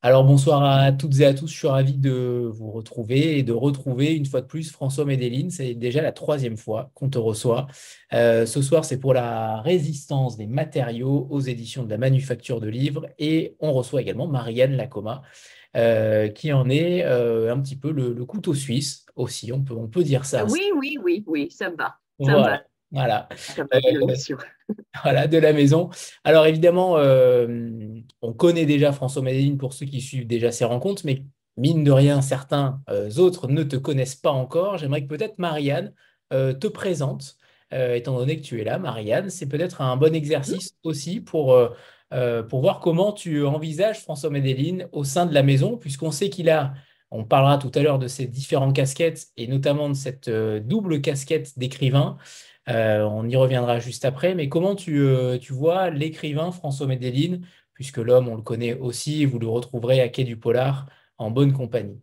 Alors bonsoir à toutes et à tous, je suis ravi de vous retrouver et de retrouver une fois de plus François Medellin. C'est déjà la troisième fois qu'on te reçoit. Ce soir, c'est pour la résistance des matériaux aux éditions de la Manufacture de Livres et on reçoit également Marianne Lacoma qui en est un petit peu le couteau suisse aussi, on peut dire ça. Oui, oui, oui, oui, ça me va. Ça me Voilà, va voilà. comme Euh, dénomination. Voilà, de la maison. Alors évidemment, on connaît déjà François Medellin pour ceux qui suivent déjà ses rencontres, mais mine de rien, certains autres ne te connaissent pas encore. J'aimerais que peut-être Marianne te présente, étant donné que tu es là, Marianne. C'est peut-être un bon exercice aussi pour voir comment tu envisages François Medellin au sein de la maison, puisqu'on sait on parlera tout à l'heure de ses différentes casquettes et notamment de cette double casquette d'écrivain. On y reviendra juste après, mais comment tu vois l'écrivain François Medellin, puisque l'homme, on le connaît aussi, et vous le retrouverez à Quai du Polar en bonne compagnie.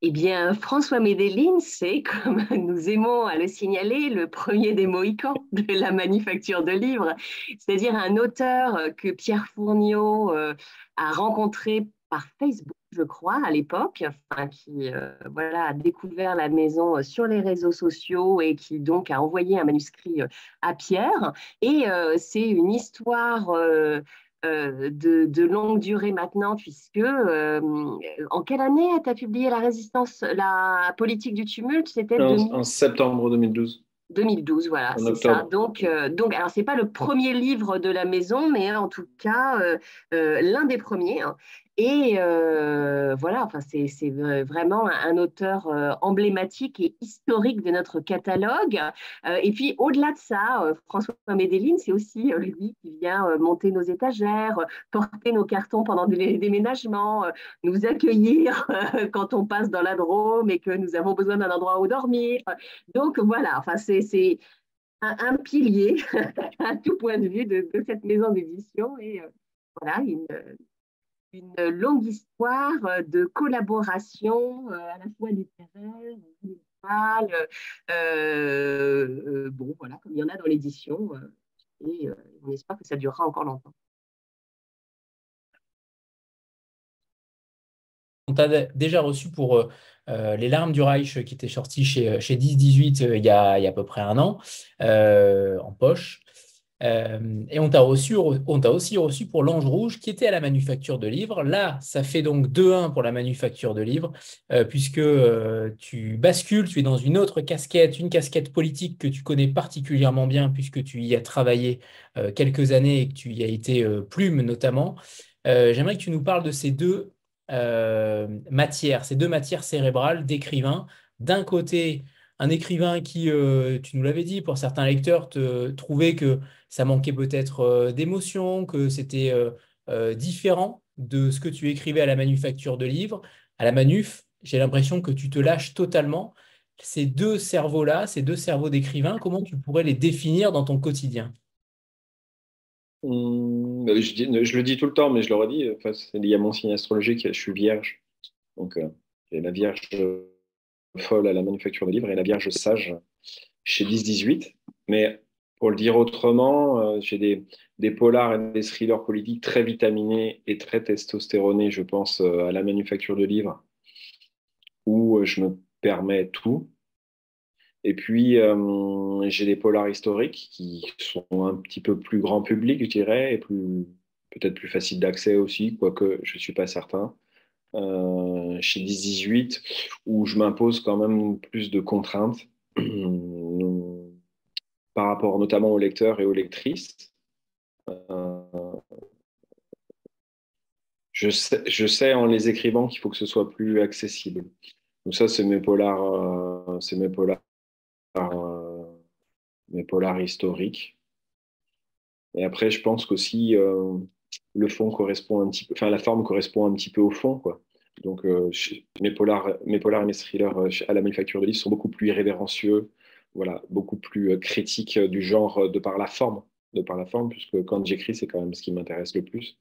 Eh bien, François Medellin, c'est, comme nous aimons à le signaler, le premier des Mohicans de la manufacture de livres, c'est-à-dire un auteur que Pierre Fourniot a rencontré par Facebook, je crois, à l'époque, enfin, qui voilà, a découvert la maison sur les réseaux sociaux et qui donc a envoyé un manuscrit à Pierre. Et c'est une histoire de longue durée maintenant, puisque en quelle année tu as publié La Résistance, la politique du tumulte? C'était En septembre 2012, 2012, voilà, en c'est ça. octobre. Donc, alors c'est pas le premier livre de la maison, mais en tout cas l'un des premiers, hein. Et voilà, enfin c'est vraiment un auteur emblématique et historique de notre catalogue. Et puis au-delà de ça, François Medellin, c'est aussi lui qui vient monter nos étagères, porter nos cartons pendant des déménagements, nous accueillir quand on passe dans la Drôme et que nous avons besoin d'un endroit où dormir. Donc voilà, enfin, c'est un pilier à tout point de vue de cette maison d'édition et voilà, une longue histoire de collaboration à la fois littéraire, musicale, bon voilà, comme il y en a dans l'édition et on espère que ça durera encore longtemps. On t'a déjà reçu pour Les Larmes du Reich qui était sorti chez 10-18 il y a à peu près un an en poche. Et on t'a aussi reçu pour L'Ange Rouge qui était à la Manufacture de Livres. Là, ça fait donc 2-1 pour la Manufacture de Livres puisque tu bascules, tu es dans une autre casquette, une casquette politique que tu connais particulièrement bien puisque tu y as travaillé quelques années et que tu y as été plume notamment. J'aimerais que tu nous parles de ces deux matières cérébrales d'écrivain. D'un côté, un écrivain qui, tu nous l'avais dit, pour certains lecteurs, te trouvait que ça manquait peut-être d'émotion, que c'était différent de ce que tu écrivais à la manufacture de livres. À la manuf, j'ai l'impression que tu te lâches totalement. Ces deux cerveaux-là, ces deux cerveaux d'écrivain, comment tu pourrais les définir dans ton quotidien? Je le dis tout le temps, mais je le redis, enfin, c'est lié à mon signe astrologique, je suis vierge. Donc, j'ai la vierge folle à la manufacture de livres et la vierge sage chez 10-18. Mais pour le dire autrement, j'ai des polars et des thrillers politiques très vitaminés et très testostéronés, je pense, à la manufacture de livres, où je me permets tout. Et puis, j'ai des polars historiques qui sont un petit peu plus grand public, je dirais, et peut-être plus facile d'accès aussi, quoique je ne suis pas certain. Chez 10-18, où je m'impose quand même plus de contraintes par rapport notamment aux lecteurs et aux lectrices. Je sais en les écrivant qu'il faut que ce soit plus accessible. Donc ça, euh, mes polars historiques. Et après, je pense qu'aussi le fond correspond un petit peu, enfin la forme correspond un petit peu au fond, quoi. Donc mes polars et mes thrillers à la Manufacture de Livres sont beaucoup plus irrévérencieux, voilà, beaucoup plus critiques du genre de par la forme, puisque quand j'écris, c'est quand même ce qui m'intéresse le plus.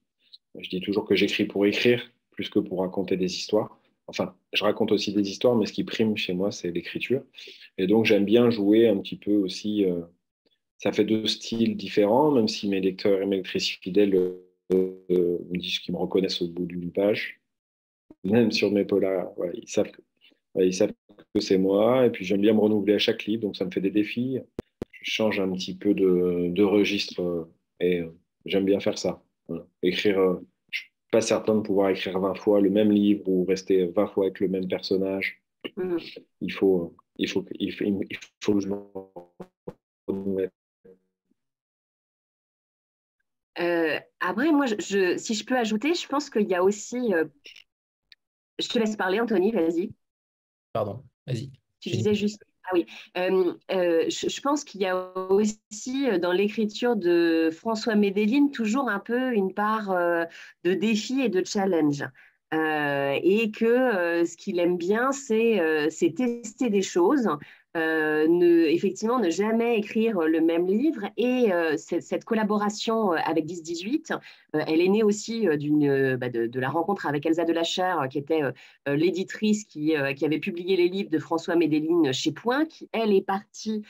Je dis toujours que j'écris pour écrire plus que pour raconter des histoires. Enfin, je raconte aussi des histoires, mais ce qui prime chez moi, c'est l'écriture. Et donc j'aime bien jouer un petit peu aussi. Ça fait deux styles différents, même si mes lecteurs et mes lectrices fidèles me disent qu'ils me reconnaissent au bout d'une page. Même sur mes polars, ouais, ils savent que c'est moi. Et puis j'aime bien me renouveler à chaque livre, donc ça me fait des défis. Je change un petit peu de registre et j'aime bien faire ça. Voilà. Écrire, je suis pas certain de pouvoir écrire 20 fois le même livre ou rester 20 fois avec le même personnage. Mhm. Il faut que je me renouvelle. Après, moi, si je peux ajouter, je pense qu'il y a aussi. Je te laisse parler, Anthony, vas-y. Pardon, vas-y. Tu J'ai dit. disais juste. Ah oui. Je pense qu'il y a aussi dans l'écriture de François Medellin toujours un peu une part de défi et de challenge. Et que ce qu'il aime bien, c'est tester des choses, effectivement ne jamais écrire le même livre. Et cette collaboration avec 10-18, elle est née aussi de la rencontre avec Elsa de la Chaire, qui était l'éditrice qui avait publié les livres de François Medellin chez Point, qui, elle, est partie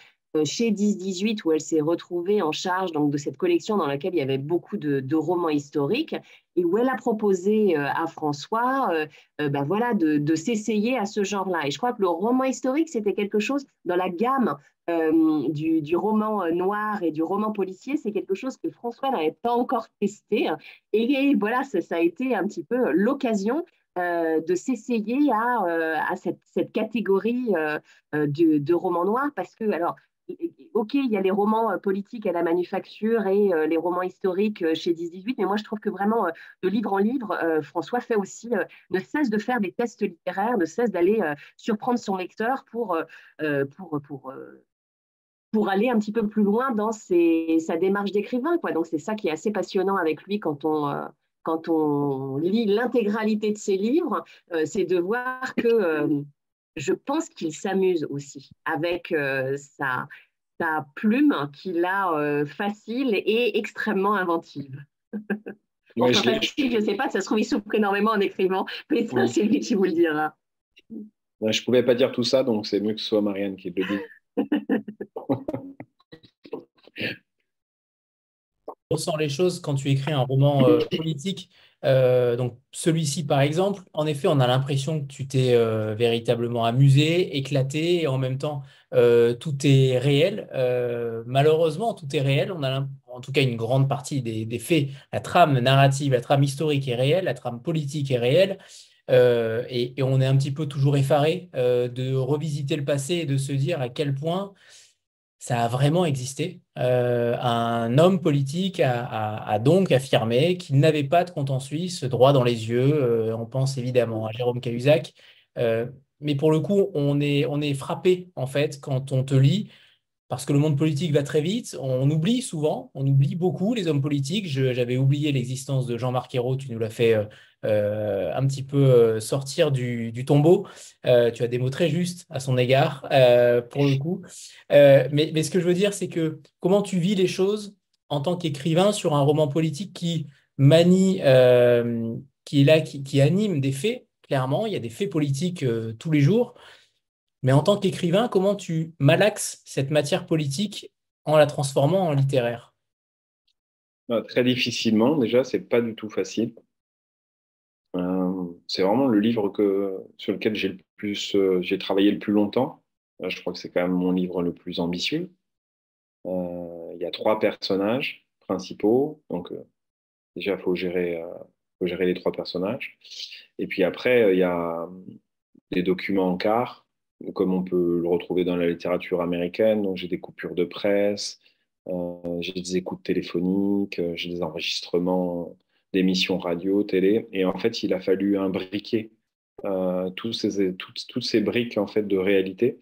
chez 10-18, où elle s'est retrouvée en charge donc, de cette collection dans laquelle il y avait beaucoup de romans historiques, et où elle a proposé à François voilà, de s'essayer à ce genre-là. Et je crois que le roman historique, c'était quelque chose dans la gamme du roman noir et du roman policier, c'est quelque chose que François n'avait pas encore testé. Et voilà, ça a été un petit peu l'occasion de s'essayer à cette catégorie de romans noirs, parce que, alors, ok, il y a les romans politiques à la manufacture et les romans historiques chez 10-18, mais moi je trouve que vraiment, de livre en livre, François fait aussi, ne cesse de faire des tests littéraires, ne cesse d'aller surprendre son lecteur pour aller un petit peu plus loin dans sa démarche d'écrivain, quoi. Donc c'est ça qui est assez passionnant avec lui quand on lit l'intégralité de ses livres, c'est de voir que je pense qu'il s'amuse aussi avec sa plume qu'il a facile et extrêmement inventive. Ouais, Enfin, facile, je ne sais pas, ça se trouve, il souffre énormément en écrivant, mais ça, c'est lui qui vous le dira. ouais, je pouvais pas dire tout ça, donc c'est mieux que ce soit Marianne qui le dise. Ressens les choses quand tu écris un roman politique. Donc celui-ci, par exemple, en effet, on a l'impression que tu t'es véritablement amusé, éclaté, et en même temps, tout est réel. Malheureusement, tout est réel. En tout cas une grande partie des faits. La trame narrative, la trame historique est réelle, la trame politique est réelle. Et on est un petit peu toujours effaré de revisiter le passé et de se dire à quel point ça a vraiment existé. Un homme politique a donc affirmé qu'il n'avait pas de canton suisse droit dans les yeux. On pense évidemment à Jérôme Cahuzac. Euh, mais pour le coup, on est frappé, en fait, quand on te lit, parce que le monde politique va très vite. On oublie souvent, on oublie beaucoup les hommes politiques. J'avais oublié l'existence de Jean-Marc Ayrault. Tu nous l'as fait un petit peu sortir du tombeau. Tu as des mots très justes à son égard, pour le coup. Mais ce que je veux dire, c'est que comment tu vis les choses en tant qu'écrivain sur un roman politique qui manie, qui est là, qui anime des faits, clairement. Il y a des faits politiques tous les jours. Mais en tant qu'écrivain, comment tu malaxes cette matière politique en la transformant en littéraire? Très difficilement, déjà, c'est pas du tout facile. C'est vraiment le livre sur lequel j'ai travaillé le plus longtemps. Je crois que c'est quand même mon livre le plus ambitieux. Il y a 3 personnages principaux, donc déjà, faut gérer les 3 personnages. Et puis après, il y a des documents en quart, comme on peut le retrouver dans la littérature américaine. Donc, j'ai des coupures de presse, j'ai des écoutes téléphoniques, j'ai des enregistrements d'émissions radio, télé. Et en fait, il a fallu imbriquer toutes ces briques en fait, de réalité.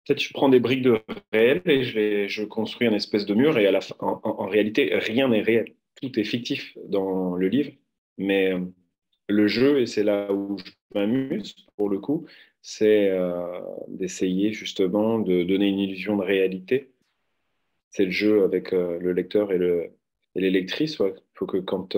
Peut-être je prends des briques de réel et je construis un espèce de mur et en réalité, rien n'est réel. Tout est fictif dans le livre, mais le jeu, et c'est là où je m'amuse pour le coup, c'est d'essayer justement de donner une illusion de réalité. C'est le jeu avec le lecteur et les lectrices. Il faut que quand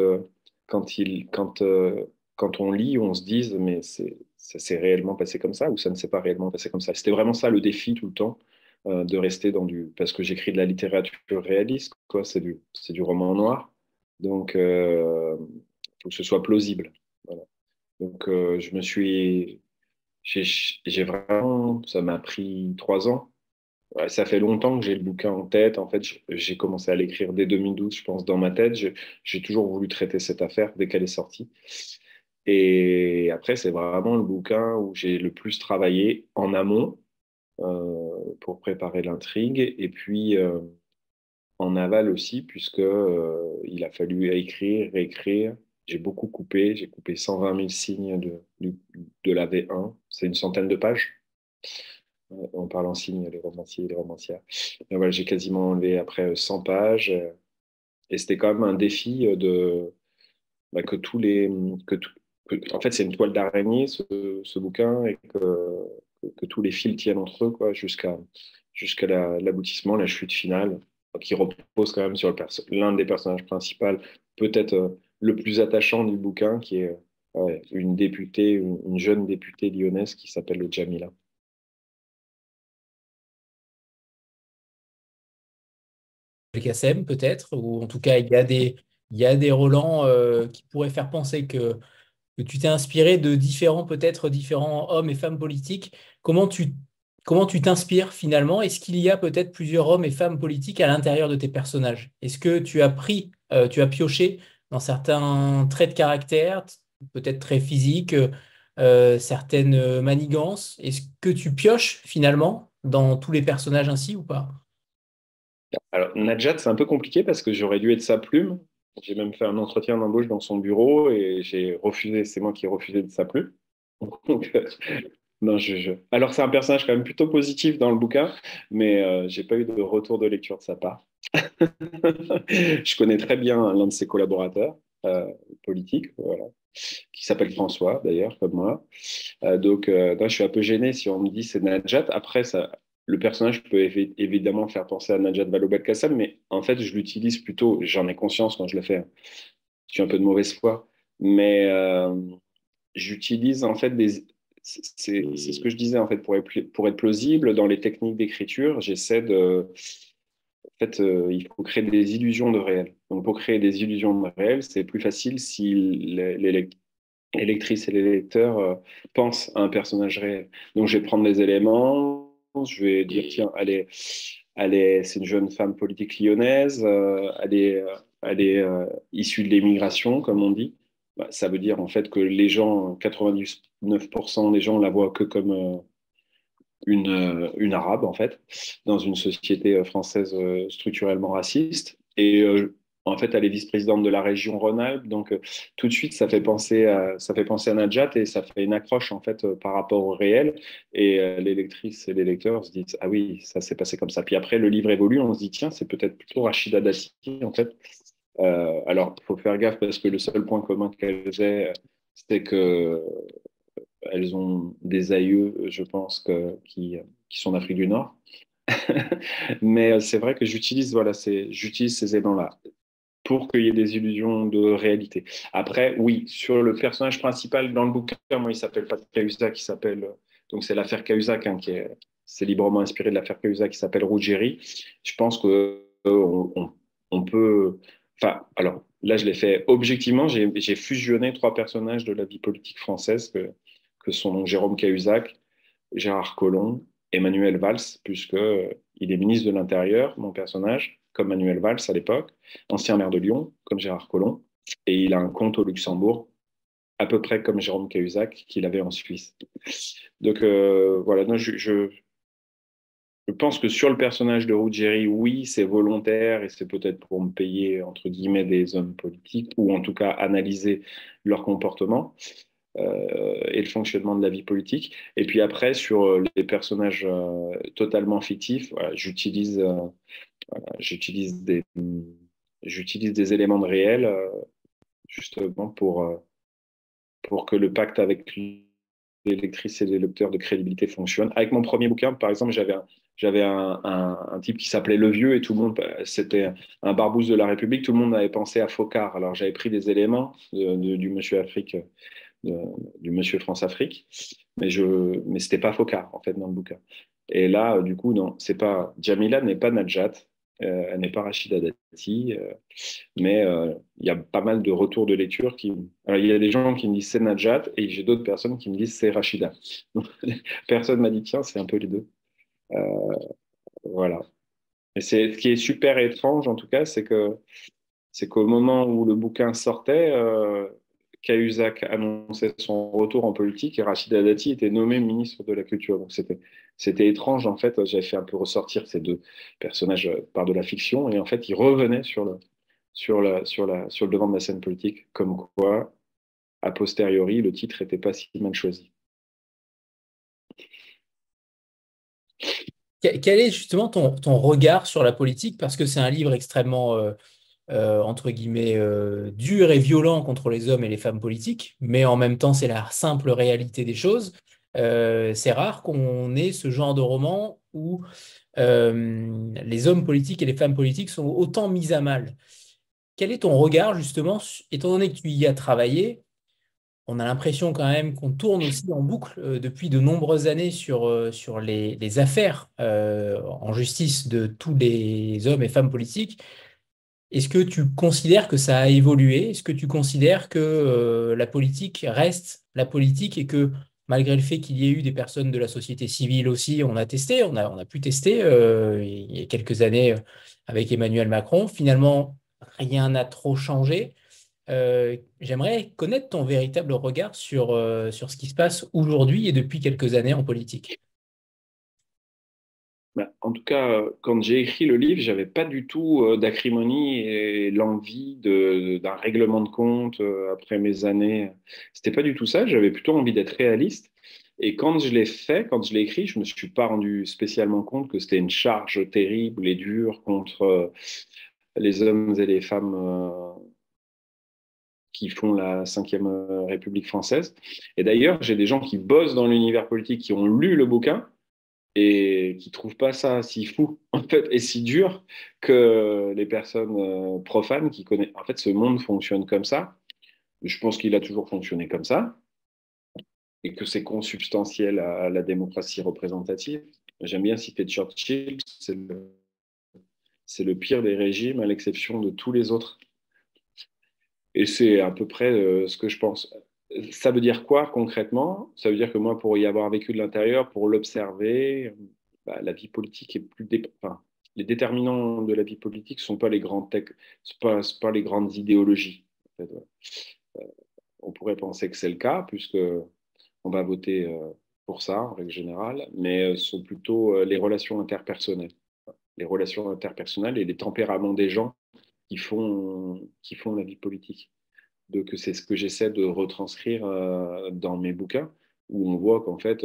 on lit, on se dise, mais ça s'est réellement passé comme ça ou ça ne s'est pas réellement passé comme ça. C'était vraiment ça le défi tout le temps, de rester parce que j'écris de la littérature réaliste, quoi, c'est du roman noir. Donc, faut que ce soit plausible. Voilà. Donc, j'ai vraiment, ça m'a pris 3 ans. Ouais, ça fait longtemps que j'ai le bouquin en tête. En fait, j'ai commencé à l'écrire dès 2012, je pense, dans ma tête. J'ai toujours voulu traiter cette affaire dès qu'elle est sortie. Et après, c'est vraiment le bouquin où j'ai le plus travaillé en amont pour préparer l'intrigue. Et puis, en aval aussi, puisque il a fallu écrire, réécrire. J'ai beaucoup coupé. J'ai coupé 120 000 signes de la V1. C'est une centaine de pages. On parle en signes, les romanciers et les romancières. Et voilà, j'ai quasiment enlevé après 100 pages. Et c'était quand même un défi que tous les. En fait, c'est une toile d'araignée, ce bouquin, et que tous les fils tiennent entre eux, quoi, jusqu'à l'aboutissement, la chute finale, qui repose quand même sur l'un des personnages principaux, peut-être le plus attachant du bouquin, qui est une députée, une jeune députée lyonnaise qui s'appelle Jamila. Belkacem, peut-être, ou en tout cas, il y a des Roland qui pourraient faire penser que tu t'es inspiré de différents hommes et femmes politiques. Comment tu, comment tu t'inspires finalement? Est-ce qu'il y a peut-être plusieurs hommes et femmes politiques à l'intérieur de tes personnages? Est-ce que tu as pioché dans certains traits de caractère, peut-être très physiques, certaines manigances? Est-ce que tu pioches finalement dans tous les personnages ainsi ou pas? Alors, Najat, c'est un peu compliqué parce que j'aurais dû être sa plume. J'ai même fait un entretien d'embauche dans son bureau et j'ai refusé, c'est moi qui ai refusé de sa plume. Donc, non, alors, c'est un personnage quand même plutôt positif dans le bouquin, mais j'ai pas eu de retour de lecture de sa part. Je connais très bien l'un de ses collaborateurs politiques, voilà, qui s'appelle François, d'ailleurs, comme moi. Donc, non, je suis un peu gêné si on me dit c'est Najat. Après, le personnage peut évidemment faire penser à Najat Vallaud-Belkacem, mais en fait, je l'utilise plutôt, j'en ai conscience quand je le fais. Je suis un peu de mauvaise foi, mais j'utilise en fait c'est ce que je disais en fait pour être plausible dans les techniques d'écriture, j'essaie de en fait il faut créer des illusions de réel. Donc pour créer des illusions de réel, c'est plus facile si les lectrices et les lecteurs pensent à un personnage réel. Donc, je vais prendre des éléments, je vais dire, tiens, c'est une jeune femme politique lyonnaise, elle est issue de l'émigration, comme on dit. Bah, ça veut dire en fait que les gens, 99% des gens la voient que comme une arabe, en fait, dans une société française structurellement raciste. Et en fait, elle est vice-présidente de la région Rhône-Alpes, donc tout de suite, ça fait penser à Najat et ça fait une accroche en fait par rapport au réel. Et les lectrices et les lecteurs se disent ah oui, ça s'est passé comme ça. Puis après, le livre évolue, on se dit tiens, c'est peut-être plutôt Rachida Dati en fait. Alors, il faut faire gaffe parce que le seul point commun qu'elles aient, c'est que elles ont des aïeux, je pense, qui sont d'Afrique du Nord. Mais c'est vrai que j'utilise ces éléments-là pour qu'il y ait des illusions de réalité. Après, oui, sur le personnage principal dans le bouquin, moi, il s'appelle pas Cahuzac, donc c'est l'affaire Cahuzac, hein, c'est librement inspiré de l'affaire Cahuzac qui s'appelle Ruggieri. Je pense que on peut, enfin, alors là, je l'ai fait objectivement. J'ai fusionné 3 personnages de la vie politique française que sont donc Jérôme Cahuzac, Gérard Collomb, Emmanuel Valls, puisque il est ministre de l'Intérieur, mon personnage, comme Manuel Valls à l'époque, ancien maire de Lyon, comme Gérard Collomb, et il a un compte au Luxembourg, à peu près comme Jérôme Cahuzac, qu'il avait en Suisse. Donc voilà, non, je pense que sur le personnage de Ruggieri, oui, c'est volontaire et c'est peut-être pour me payer, entre guillemets, des hommes politiques, ou en tout cas analyser leur comportement et le fonctionnement de la vie politique. Et puis après, sur les personnages totalement fictifs, voilà, j'utilise des éléments de réel justement pour que le pacte avec les lectrices et les lecteurs de crédibilité fonctionne. Avec mon premier bouquin, par exemple, j'avais un type qui s'appelait Le Vieux et tout le monde, c'était un barbouze de la République, tout le monde avait pensé à Focard. Alors j'avais pris des éléments du Monsieur Afrique du Monsieur France-Afrique, mais c'était pas Focard en fait dans le bouquin. Et là, du coup, non, c'est pas Jamila n'est pas Najat. Elle n'est pas Rachida Dati, mais il y a pas mal de retours de lecture qui. Alors, il y a des gens qui me disent c'est Najat et j'ai d'autres personnes qui me disent c'est Rachida. Donc, personne m'a dit tiens, c'est un peu les deux. Euh, voilà. Et ce qui est super étrange en tout cas, c'est qu'au moment où le bouquin sortait, Cahuzac annonçait son retour en politique et Rachida Dati était nommée ministre de la Culture. Donc c'était étrange en fait. J'avais fait un peu ressortir ces deux personnages par de la fiction et en fait ils revenaient sur le devant de la scène politique, comme quoi, a posteriori, le titre n'était pas si mal choisi. Quel est justement ton regard sur la politique? Parce que c'est un livre extrêmement, entre guillemets, dur et violent contre les hommes et les femmes politiques, mais en même temps, c'est la simple réalité des choses. C'est rare qu'on ait ce genre de roman où les hommes politiques et les femmes politiques sont autant mis à mal. Quel est ton regard justement, étant donné que tu y as travaillé? On a l'impression quand même qu'on tourne aussi en boucle depuis de nombreuses années sur les affaires en justice de tous les hommes et femmes politiques. Est-ce que tu considères que ça a évolué? Est-ce que tu considères que la politique reste la politique et que malgré le fait qu'il y ait eu des personnes de la société civile aussi, on a testé, on a pu tester il y a quelques années avec Emmanuel Macron, finalement, rien n'a trop changé. J'aimerais connaître ton véritable regard sur ce qui se passe aujourd'hui et depuis quelques années en politique. Bah, en tout cas, quand j'ai écrit le livre, j'avais pas du tout d'acrimonie et l'envie d'un règlement de compte après mes années. C'était pas du tout ça. J'avais plutôt envie d'être réaliste. Et quand je l'ai fait, quand je l'ai écrit, je me suis pas rendu spécialement compte que c'était une charge terrible et dure contre les hommes et les femmes qui font la Cinquième République française. Et d'ailleurs, j'ai des gens qui bossent dans l'univers politique qui ont lu le bouquin et qui trouvent pas ça si fou en fait et si dur que les personnes profanes qui connaissent. En fait, ce monde fonctionne comme ça. Je pense qu'il a toujours fonctionné comme ça et que c'est consubstantiel à la démocratie représentative. J'aime bien citer Churchill, c'est le pire des régimes à l'exception de tous les autres. Et c'est à peu près ce que je pense. Ça veut dire quoi concrètement? Ça veut dire que moi, pour y avoir vécu de l'intérieur, pour l'observer, bah, la vie politique est enfin, les déterminants de la vie politique ne sont pas les grands textes, c'est pas les grandes idéologies. En fait, ouais. On pourrait penser que c'est le cas, puisque on va voter pour ça en règle générale, mais ce sont plutôt les relations interpersonnelles. Les relations interpersonnelles et les tempéraments des gens qui font la vie politique. Donc, c'est ce que j'essaie de retranscrire dans mes bouquins, où on voit qu'en fait,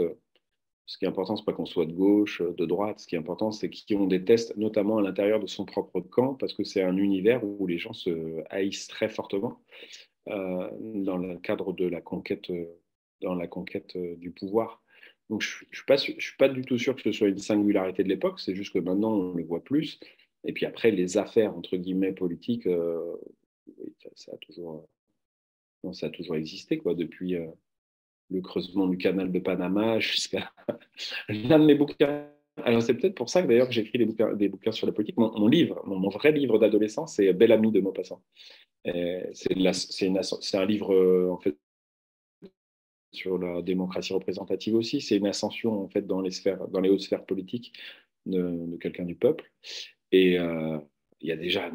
ce qui est important, c'est pas qu'on soit de gauche, de droite. Ce qui est important, c'est qu'on déteste, notamment à l'intérieur de son propre camp, parce que c'est un univers où les gens se haïssent très fortement dans le cadre de la conquête, dans la conquête du pouvoir. Donc, je suis pas du tout sûr que ce soit une singularité de l'époque. C'est juste que maintenant, on le voit plus. Et puis après, les affaires entre guillemets politiques, ça a toujours non, ça a toujours existé, quoi, depuis le creusement du canal de Panama jusqu'à l'un de mes bouquins. Alors, c'est peut-être pour ça que d'ailleurs j'écris des bouquins sur la politique. Mon livre, mon vrai livre d'adolescence, c'est Belle Amie de Maupassant. C'est un livre, en fait, sur la démocratie représentative aussi. C'est une ascension, en fait, dans les hautes sphères politiques de quelqu'un du peuple. Et il y a déjà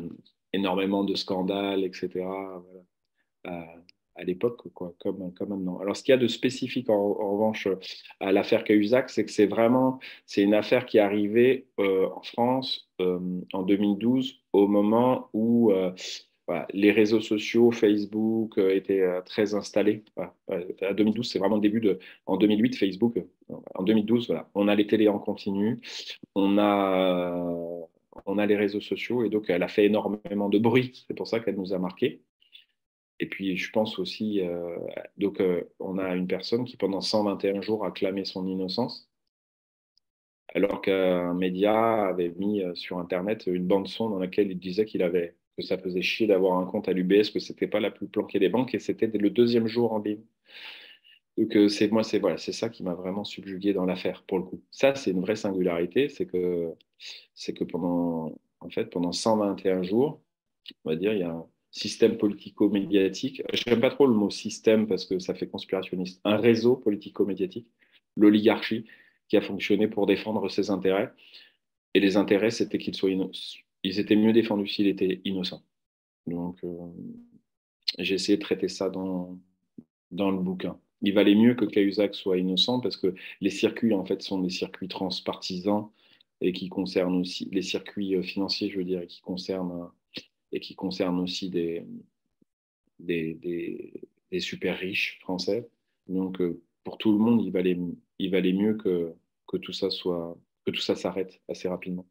énormément de scandales, etc. Voilà. À l'époque, quoi, comme maintenant. Alors, ce qu'il y a de spécifique, en revanche, à l'affaire Cahuzac, c'est que c'est une affaire qui est arrivée en France en 2012, au moment où voilà, les réseaux sociaux, Facebook, étaient très installés. Voilà. À 2012, c'est vraiment le début de. En 2008, Facebook. En 2012, voilà, on a les télés en continu, on a, on a les réseaux sociaux, et donc elle a fait énormément de bruit. C'est pour ça qu'elle nous a marqués. Et puis, je pense aussi, on a une personne qui, pendant 121 jours, a clamé son innocence, alors qu'un média avait mis sur Internet une bande-son dans laquelle il disait que ça faisait chier d'avoir un compte à l'UBS, que c'était pas la plus planquée des banques, et c'était le deuxième jour en ligne. Donc, voilà, c'est ça qui m'a vraiment subjugué dans l'affaire, pour le coup. Ça, c'est une vraie singularité, c'est que pendant En fait, pendant 121 jours, on va dire, il y a un système politico-médiatique. Je n'aime pas trop le mot système parce que ça fait conspirationniste. Un réseau politico-médiatique, l'oligarchie, qui a fonctionné pour défendre ses intérêts. Et les intérêts, c'était qu'ils soient ils étaient mieux défendus s'il était innocent. Donc, j'ai essayé de traiter ça dans le bouquin. Il valait mieux que Cahuzac soit innocent parce que les circuits, en fait, sont des circuits transpartisans et qui concernent aussi les circuits financiers, je veux dire, et qui concernent aussi des, des, des super riches français. Donc, pour tout le monde, il valait mieux que tout ça que tout ça s'arrête assez rapidement.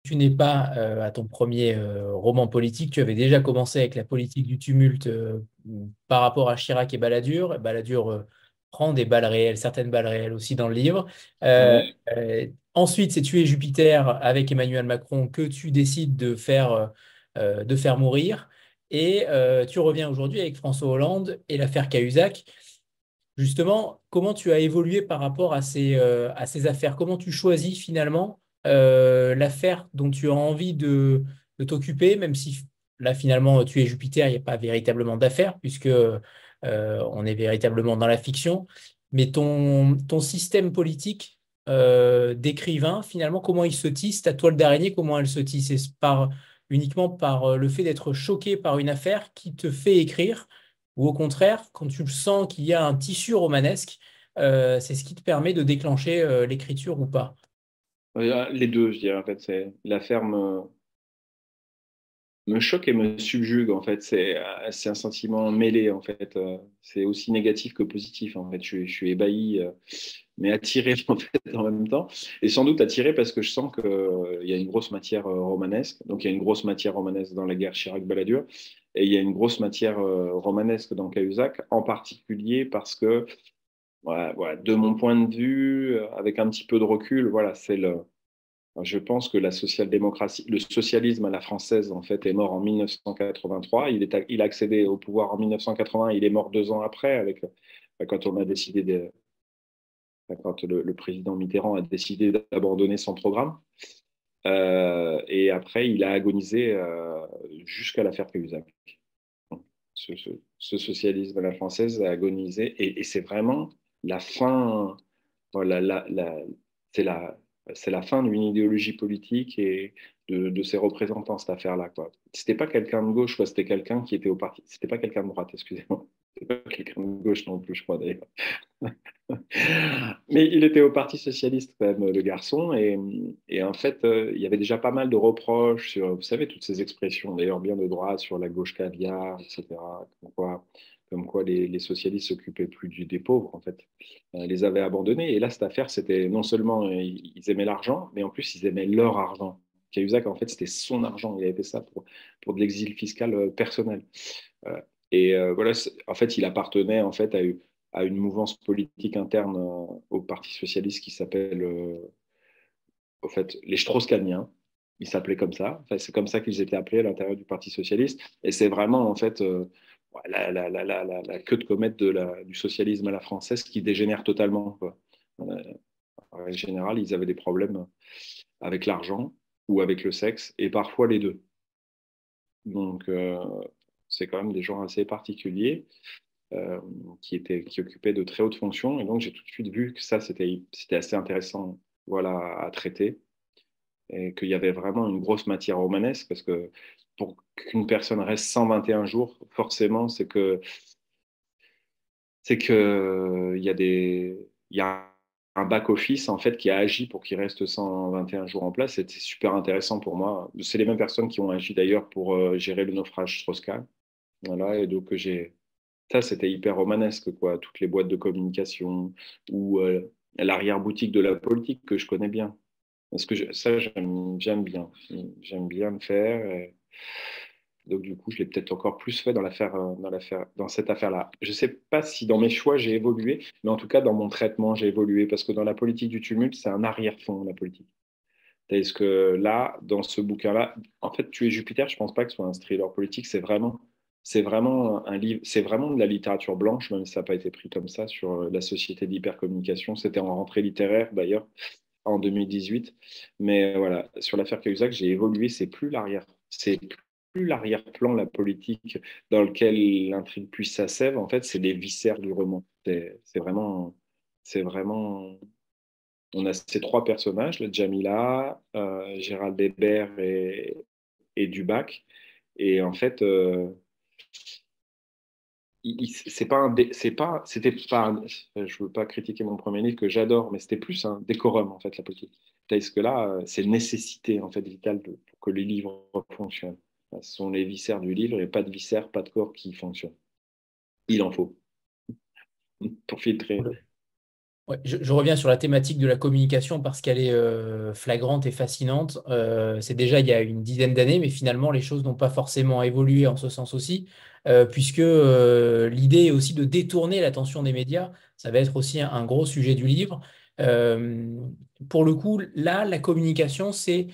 Tu n'es pas à ton premier roman politique, tu avais déjà commencé avec la politique du tumulte par rapport à Chirac et Balladur. Balladur prend des balles réelles, certaines balles réelles aussi dans le livre. Ouais. Ensuite, c'est Tuer Jupiter avec Emmanuel Macron que tu décides de faire mourir. Et tu reviens aujourd'hui avec François Hollande et l'affaire Cahuzac. Justement, comment tu as évolué par rapport à ces affaires? Comment tu choisis finalement l'affaire dont tu as envie de t'occuper, même si là finalement tu es Jupiter, il n'y a pas véritablement d'affaire puisque on est véritablement dans la fiction. Mais ton système politique d'écrivain, finalement, comment il se tisse, ta toile d'araignée, comment elle se tisse? Uniquement par le fait d'être choqué par une affaire qui te fait écrire? Ou au contraire, quand tu sens qu'il y a un tissu romanesque, c'est ce qui te permet de déclencher l'écriture ou pas. Les deux, je dirais, en fait, c'est l'affaire me choque et me subjugue en fait. C'est un sentiment mêlé en fait. C'est aussi négatif que positif en fait. Je suis ébahi, mais attiré en fait en même temps. Et sans doute attiré parce que je sens que il y a une grosse matière romanesque. Donc il y a une grosse matière romanesque dans la guerre Chirac-Balladur. Et il y a une grosse matière romanesque dans Cahuzac, en particulier parce que, de mon point de vue, avec un petit peu de recul, voilà, je pense que la social-démocratie, le socialisme à la française, en fait, est mort en 1983. Il a accédé au pouvoir en 1980. Il est mort 2 ans après, quand on a décidé quand le président Mitterrand a décidé d'abandonner son programme. Et après, il a agonisé jusqu'à l'affaire Cahuzac. Ce, ce- Ce socialisme à la française a agonisé, et c'est vraiment la fin. Voilà, c'est la, c'est la fin d'une idéologie politique et de ses représentants, cette affaire-là, quoi. C'était pas quelqu'un de gauche, quoi, c'était quelqu'un qui était au parti. C'était pas quelqu'un de droite, excusez-moi. C'était pas quelqu'un de gauche non plus, je crois, d'ailleurs. Mais il était au Parti socialiste, quand même, le garçon. Et en fait, il y avait déjà pas mal de reproches sur, vous savez, toutes ces expressions, d'ailleurs bien de droite, sur la gauche caviar, etc. Comme quoi les socialistes s'occupaient plus des pauvres, en fait. Ils les avaient abandonnés. Et là, cette affaire, c'était non seulement ils aimaient l'argent, mais en plus, ils aimaient leur argent. Cahuzac, en fait, c'était son argent. Il avait fait ça pour de l'exil fiscal personnel. Euh, voilà, en fait, il appartenait en fait à une mouvance politique interne au Parti socialiste qui s'appelle au fait les Strauss-Kahniens. Ils s'appelaient comme ça. Enfin, c'est comme ça qu'ils étaient appelés à l'intérieur du Parti socialiste. Et c'est vraiment en fait la queue de comète du socialisme à la française qui dégénère totalement, quoi. En général, ils avaient des problèmes avec l'argent ou avec le sexe, et parfois les deux. Donc, c'est quand même des gens assez particuliers. Qui occupait de très hautes fonctions. Et donc, j'ai tout de suite vu que ça, c'était assez intéressant, voilà, à traiter. Et qu'il y avait vraiment une grosse matière romanesque, parce que pour qu'une personne reste 121 jours, forcément, il y a un back-office, en fait, qui a agi pour qu'il reste 121 jours en place. C'était super intéressant pour moi. C'est les mêmes personnes qui ont agi d'ailleurs pour gérer le naufrage Strauss-Kahn. Voilà, et donc ça, c'était hyper romanesque, quoi. Toutes les boîtes de communication ou l'arrière-boutique de la politique que je connais bien. Parce que ça, j'aime bien. J'aime bien le faire. Donc, du coup, je l'ai peut-être encore plus fait dans cette affaire-là. Je ne sais pas si dans mes choix, j'ai évolué, mais en tout cas, dans mon traitement, j'ai évolué. Parce que dans la politique du tumulte, c'est un arrière-fond, la politique. Est-ce que là, dans ce bouquin-là, en fait, Tu es Jupiter, je ne pense pas que ce soit un thriller politique, c'est vraiment un livre, c'est vraiment de la littérature blanche, même si ça n'a pas été pris comme ça, sur la société de l'hypercommunication. C'était en rentrée littéraire, d'ailleurs. en 2018. Mais voilà, sur l'affaire Cahuzac, j'ai évolué. C'est plus l'arrière-plan, la politique dans lequel l'intrigue puisse s'assève. En fait, c'est les viscères du roman. C'est vraiment. On a ces trois personnages, le Jamila, Gérald Hébert et Dubac. Et en fait, c'est pas c'était pas, je veux pas critiquer mon premier livre que j'adore, mais c'était plus un décorum en fait la politique. Tandis que là, c'est une nécessité en fait vitale pour que les livres fonctionnent. Ce sont les viscères du livre et pas de viscères, pas de corps qui fonctionnent. Il en faut pour filtrer. Ouais, je reviens sur la thématique de la communication parce qu'elle est flagrante et fascinante. C'est déjà il y a une dizaine d'années, mais finalement, les choses n'ont pas forcément évolué en ce sens aussi, puisque l'idée est aussi de détourner l'attention des médias. Ça va être aussi un gros sujet du livre. Euh, pour le coup, là, la communication, c'est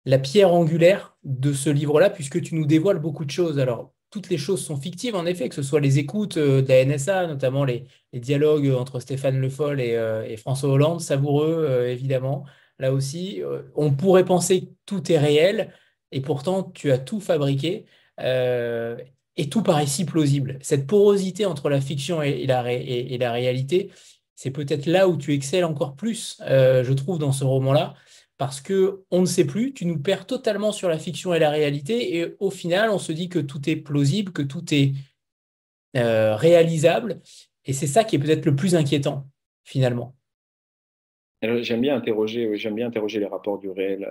la pierre angulaire de ce livre-là, puisque tu nous dévoiles beaucoup de choses. Alors, toutes les choses sont fictives, en effet, que ce soit les écoutes de la NSA, notamment les dialogues entre Stéphane Le Foll et François Hollande, savoureux, évidemment. Là aussi, on pourrait penser que tout est réel, et pourtant, tu as tout fabriqué, euh, et tout paraît si plausible. Cette porosité entre la fiction et la réalité, c'est peut-être là où tu excelles encore plus, je trouve, dans ce roman-là parce que on ne sait plus, tu nous perds totalement sur la fiction et la réalité, et au final, on se dit que tout est plausible, que tout est réalisable, et c'est ça qui est peut-être le plus inquiétant, finalement. Alors, j'aime bien interroger les rapports du réel,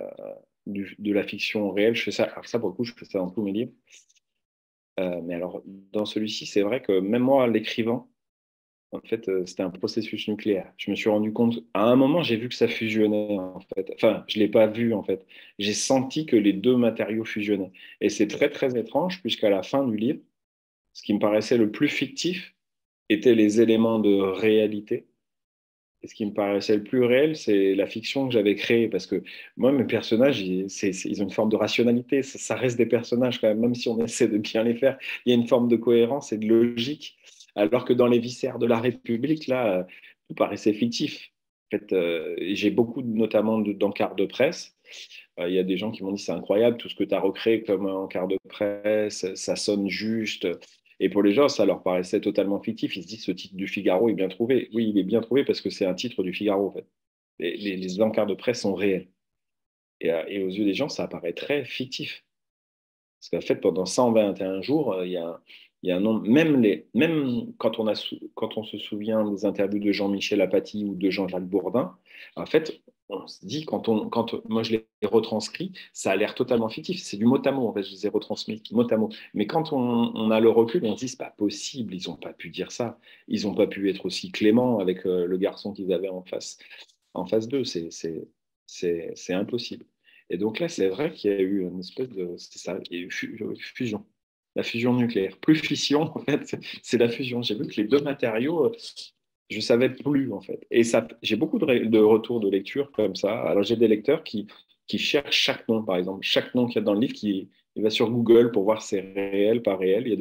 de la fiction au réel. Je fais ça, alors ça pour le coup, je fais ça dans tous mes livres. Mais alors, dans celui-ci, c'est vrai que même moi, l'écrivant, en fait, c'était un processus nucléaire. Je me suis rendu compte, à un moment, j'ai vu que ça fusionnait, en fait. Enfin, je ne l'ai pas vu, en fait. J'ai senti que les deux matériaux fusionnaient. Et c'est très, très étrange, puisqu'à la fin du livre, ce qui me paraissait le plus fictif étaient les éléments de réalité. Et ce qui me paraissait le plus réel, c'est la fiction que j'avais créée. Parce que moi, mes personnages, ils ont une forme de rationalité. Ça reste des personnages quand même si on essaie de bien les faire. Il y a une forme de cohérence et de logique. Alors que dans les viscères de la République, là, tout paraissait fictif. En fait, j'ai beaucoup, notamment, d'encarts de presse. Il y a des gens qui m'ont dit c'est incroyable tout ce que tu as recréé comme encart de presse, ça sonne juste. Et pour les gens, ça leur paraissait totalement fictif. Ils se disent ce titre du Figaro est bien trouvé. Oui, il est bien trouvé parce que c'est un titre du Figaro, en fait. Les encarts de presse sont réels. Et aux yeux des gens, ça apparaît très fictif. Parce qu'en fait, pendant 121 jours, il y a un nombre, même quand on se souvient des interviews de Jean-Michel Apathy ou de Jean-Jacques Bourdin, en fait, on se dit, moi je l'ai retranscrit, ça a l'air totalement fictif. C'est du mot à mot, en fait, je les ai retransmis mot à mot. Mais quand on a le recul, on se dit, c'est pas possible, ils n'ont pas pu dire ça. Ils n'ont pas pu être aussi cléments avec le garçon qu'ils avaient en face d'eux. C'est impossible. Et donc là, c'est vrai qu'il y a eu une espèce de. C'est ça, il y a eu fusion. La fusion nucléaire. Plus fission, en fait, c'est la fusion. J'ai vu que les deux matériaux, je ne savais plus, en fait. Et ça, j'ai beaucoup de retours de lecture comme ça. Alors, j'ai des lecteurs qui cherchent chaque nom, par exemple. Chaque nom qu'il y a dans le livre, il va sur Google pour voir si c'est réel, pas réel. Il y a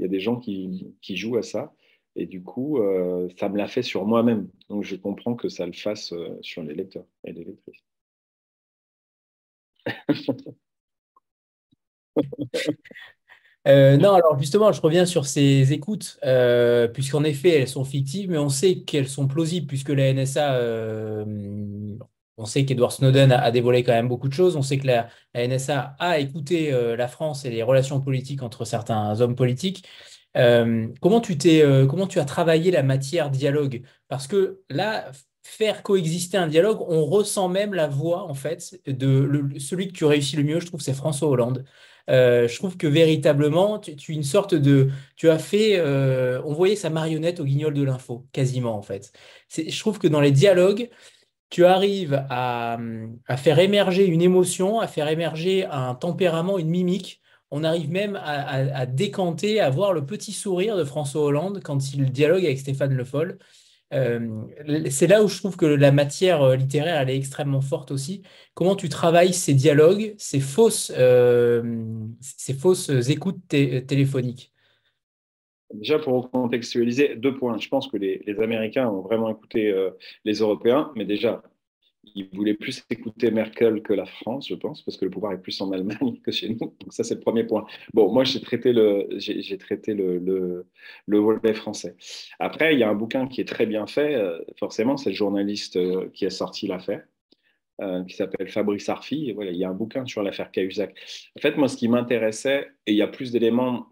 des gens qui jouent à ça. Et du coup, ça me l'a fait sur moi-même. Donc, je comprends que ça le fasse sur les lecteurs et les lectrices. Non, alors justement, je reviens sur ces écoutes, puisqu'en effet, elles sont fictives, mais on sait qu'elles sont plausibles, puisque la NSA, on sait qu'Edward Snowden a dévoilé quand même beaucoup de choses, on sait que la NSA a écouté la France et les relations politiques entre certains hommes politiques. Comment tu as travaillé la matière dialogue? Parce que là, faire coexister un dialogue, on ressent même la voix, en fait, celui que tu réussis le mieux, je trouve, c'est François Hollande. Je trouve que véritablement, tu as fait, on voyait sa marionnette au Guignol de l'info, quasiment en fait. Je trouve que dans les dialogues, tu arrives à faire émerger une émotion, à faire émerger un tempérament, une mimique. On arrive même à décanter, à voir le petit sourire de François Hollande quand il dialogue avec Stéphane Le Foll. C'est là où je trouve que la matière littéraire, elle est extrêmement forte aussi. Comment tu travailles ces dialogues, ces fausses écoutes téléphoniques? Déjà, pour contextualiser, deux points. Je pense que les Américains ont vraiment écouté les Européens, mais déjà, il voulait plus écouter Merkel que la France, je pense, parce que le pouvoir est plus en Allemagne que chez nous. Donc ça, c'est le premier point. Bon, moi, j'ai traité le volet français. Après, il y a un bouquin qui est très bien fait. Forcément, c'est le journaliste qui a sorti l'affaire, qui s'appelle Fabrice Arfi. Et voilà, il y a un bouquin sur l'affaire Cahuzac. En fait, moi, ce qui m'intéressait, et il y a plus d'éléments,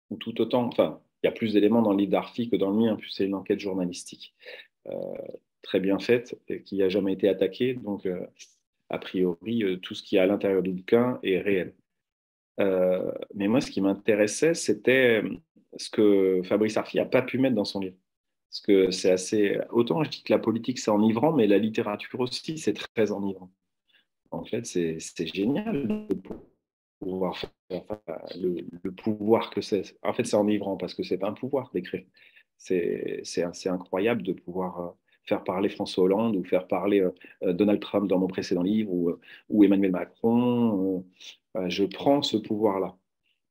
ou tout autant, enfin, il y a plus d'éléments dans le livre d'Arfi que dans le mien, puis c'est une enquête journalistique très bien faite, et qui n'a jamais été attaquée. Donc, a priori, tout ce qui est à l'intérieur du bouquin est réel. Mais moi, ce qui m'intéressait, c'était ce que Fabrice Arfi n'a pas pu mettre dans son livre. Parce que c'est assez. Autant je dis que la politique, c'est enivrant, mais la littérature aussi, c'est très enivrant. En fait, c'est génial de pouvoir faire le pouvoir que c'est. En fait, c'est enivrant parce que c'est pas un pouvoir d'écrire. C'est incroyable de pouvoir faire parler François Hollande ou faire parler Donald Trump dans mon précédent livre ou Emmanuel Macron. Je prends ce pouvoir-là.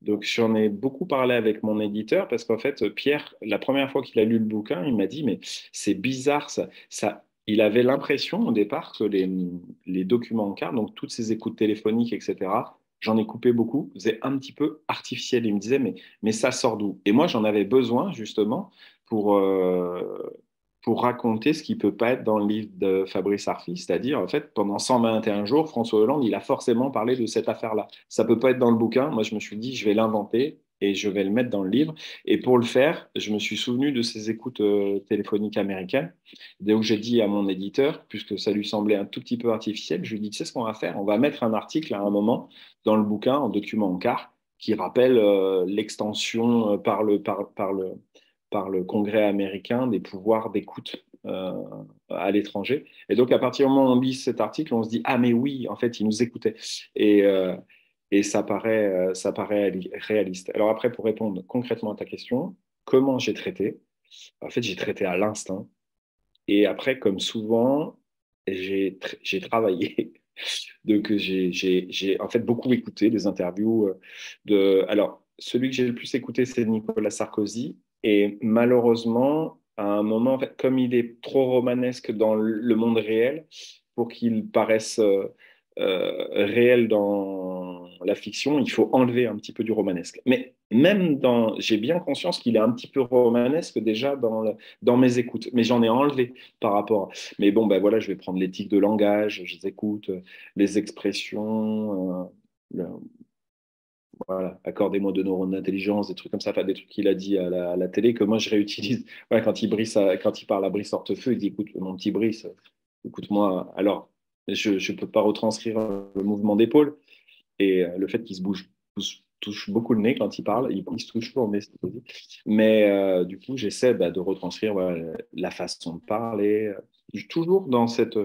Donc, j'en ai beaucoup parlé avec mon éditeur parce qu'en fait, Pierre, la première fois qu'il a lu le bouquin, il m'a dit, mais c'est bizarre, il avait l'impression au départ que les documents en carte, donc toutes ces écoutes téléphoniques, etc., j'en ai coupé beaucoup, c'est un petit peu artificiel. Il me disait, mais ça sort d'où? Et moi, j'en avais besoin justement pour, pour raconter ce qui ne peut pas être dans le livre de Fabrice Arfi, c'est-à-dire, en fait, pendant 121 jours, François Hollande, il a forcément parlé de cette affaire-là. Ça ne peut pas être dans le bouquin. Moi, je me suis dit, je vais l'inventer et je vais le mettre dans le livre. Et pour le faire, je me suis souvenu de ces écoutes téléphoniques américaines, où j'ai dit à mon éditeur, puisque ça lui semblait un tout petit peu artificiel, je lui ai dit, tu sais ce qu'on va faire? On va mettre un article à un moment dans le bouquin, en document en quart, qui rappelle l'extension par le Congrès américain des pouvoirs d'écoute à l'étranger. Et donc, à partir du moment où on lit cet article, on se dit, ah mais oui, en fait, il nous écoutait. Et, euh, et ça paraît réaliste. Alors après, pour répondre concrètement à ta question, comment j'ai traité? En fait, j'ai traité à l'instinct. Et après, comme souvent, j'ai travaillé. Donc, j'ai en fait beaucoup écouté des interviews Alors, celui que j'ai le plus écouté, c'est Nicolas Sarkozy. Et malheureusement, à un moment, en fait, comme il est trop romanesque dans le monde réel, pour qu'il paraisse réel dans la fiction, il faut enlever un petit peu du romanesque. Mais même j'ai bien conscience qu'il est un petit peu romanesque déjà dans mes écoutes, mais j'en ai enlevé par rapport. Mais bon, ben voilà, je vais prendre l'éthique de langage, je les écoute, les expressions, voilà, accordez-moi de neurones d'intelligence, des trucs comme ça, enfin, des trucs qu'il a dit à la télé que moi je réutilise. Voilà, quand il parle à Brice Hortefeux, il dit, écoute, mon petit Brice, écoute-moi. Alors, je ne peux pas retranscrire le mouvement d'épaule et le fait qu'il se bouge, touche beaucoup le nez quand il parle, il se touche toujours le nez, c'est possible. Mais du coup, j'essaie de retranscrire voilà, la façon de parler, toujours dans cet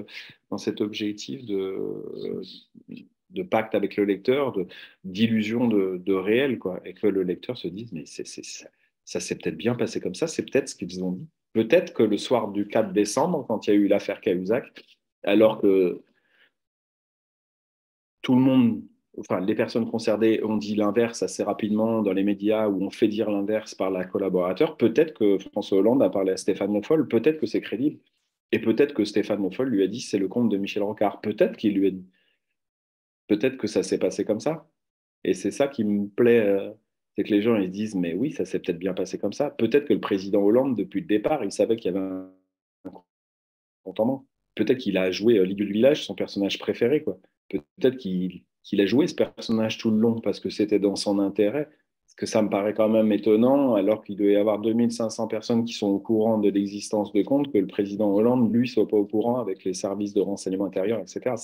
objectif de pacte avec le lecteur, d'illusion de réel, quoi, et que le lecteur se dise, mais ça s'est peut-être bien passé comme ça, c'est peut-être ce qu'ils ont dit. Peut-être que le soir du 4 décembre, quand il y a eu l'affaire Cahuzac, alors que tout le monde, enfin, les personnes concernées ont dit l'inverse assez rapidement dans les médias où on fait dire l'inverse par la collaborateur, peut-être que François Hollande a parlé à Stéphane Le Foll, peut-être que c'est crédible. Et peut-être que Stéphane Le Foll lui a dit c'est le compte de Michel Rocard. Peut-être qu'il lui a dit. Peut-être que ça s'est passé comme ça. Et c'est ça qui me plaît, c'est que les gens ils se disent mais oui, ça s'est peut-être bien passé comme ça. Peut-être que le président Hollande, depuis le départ, il savait qu'il y avait un contournement. Peut-être qu'il a joué Ligues du Village, son personnage préféré, quoi. Peut-être qu'il a joué ce personnage tout le long parce que c'était dans son intérêt. Parce que ça me paraît quand même étonnant, alors qu'il doit y avoir 2500 personnes qui sont au courant de l'existence de compte, que le président Hollande, lui, soit pas au courant avec les services de renseignement intérieur, etc.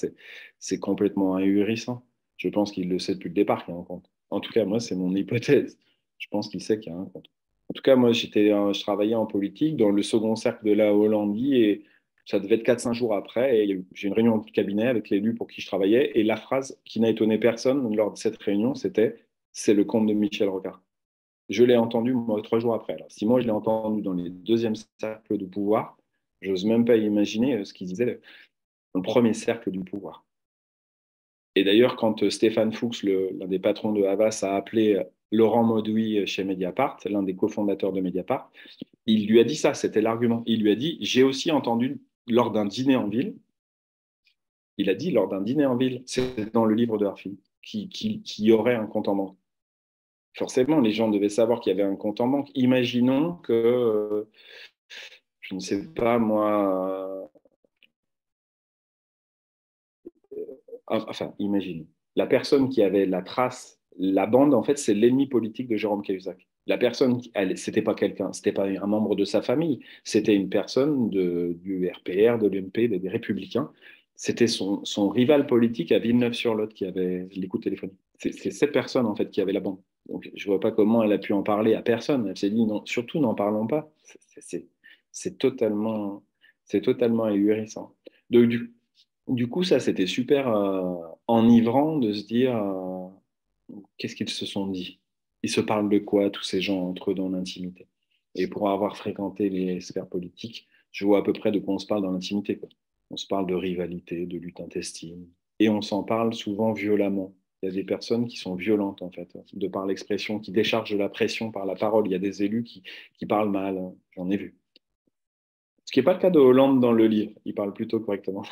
C'est complètement ahurissant. Je pense qu'il le sait depuis le départ qu'il y a un compte. En tout cas, moi, c'est mon hypothèse. Je pense qu'il sait qu'il y a un compte. En tout cas, moi, je travaillais en politique dans le second cercle de la Hollandie et ça devait être 4-5 jours après. Et j'ai une réunion de cabinet avec l'élu pour qui je travaillais. Et la phrase qui n'a étonné personne lors de cette réunion, c'était c'est le compte de Michel Rocard. Je l'ai entendu, moi, 3 jours après. Alors, si moi, je l'ai entendu dans les deuxièmes cercles du pouvoir, j'ose même pas imaginer ce qu'il disait dans le premier cercle du pouvoir. Et d'ailleurs, quand Stéphane Fuchs, l'un des patrons de Havas, a appelé Laurent Mauduit chez Mediapart, l'un des cofondateurs de Mediapart, il lui a dit ça, c'était l'argument. Il lui a dit, j'ai aussi entendu lors d'un dîner en ville, Il a dit lors d'un dîner en ville, c'est dans le livre de Harfi, qu'il y aurait un compte en banque. Forcément, les gens devaient savoir qu'il y avait un compte en banque. Imaginons que, je ne sais pas moi, enfin, imagine. La personne qui avait la trace, la bande, en fait, c'est l'ennemi politique de Jérôme Cahuzac. La personne, c'était pas quelqu'un, c'était pas un membre de sa famille, c'était une personne du RPR, de l'UMP, des Républicains. C'était son rival politique à Villeneuve-sur-Lot qui avait l'écoute téléphonique. C'est cette personne, en fait, qui avait la bande. Donc, je vois pas comment elle a pu en parler à personne. Elle s'est dit, non, surtout, n'en parlons pas. C'est totalement, c'est totalement ahurissant. Donc, du coup, ça, c'était super enivrant de se dire qu'est-ce qu'ils se sont dit. Ils se parlent de quoi, tous ces gens entre eux dans l'intimité. Et pour avoir fréquenté les sphères politiques, je vois à peu près de quoi on se parle dans l'intimité, quoi. On se parle de rivalité, de lutte intestine. Et on s'en parle souvent violemment. Il y a des personnes qui sont violentes, en fait, de par l'expression, qui déchargent de la pression par la parole. Il y a des élus qui parlent mal, hein. J'en ai vu. Ce qui n'est pas le cas de Hollande dans le livre. Il parle plutôt correctement.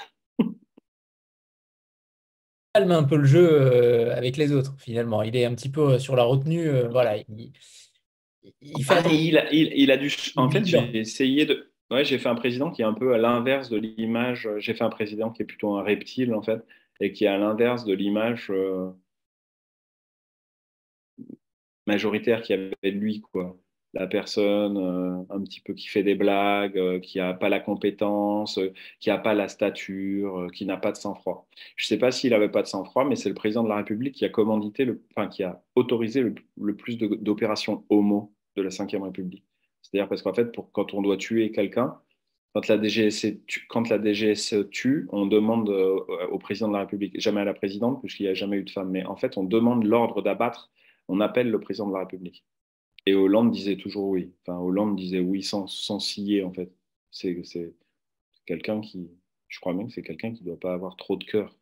Calme un peu le jeu avec les autres, finalement. Il est un petit peu sur la retenue. Voilà, il fait Ah, attention. il a dû. Il est En fait, vigilant. j'ai essayé de. Ouais, j'ai fait un président qui est un peu à l'inverse de l'image. J'ai fait un président qui est plutôt un reptile, en fait, et qui est à l'inverse de l'image majoritaire qu'il y avait de lui, quoi. La personne un petit peu qui fait des blagues, qui n'a pas la compétence, qui n'a pas la stature, qui n'a pas de sang-froid. Je ne sais pas s'il n'avait pas de sang-froid, mais c'est le président de la République qui a commandité, enfin, qui a autorisé le plus d'opérations homo de la Ve République. C'est-à-dire parce qu'en fait, quand on doit tuer quelqu'un, quand la DGSE tue, on demande au président de la République, jamais à la présidente, puisqu'il n'y a jamais eu de femme, mais en fait, on demande l'ordre d'abattre, on appelle le président de la République. Et Hollande disait toujours oui. Enfin, Hollande disait oui sans scier, en fait. C'est quelqu'un qui, je crois même que c'est quelqu'un qui ne doit pas avoir trop de cœur,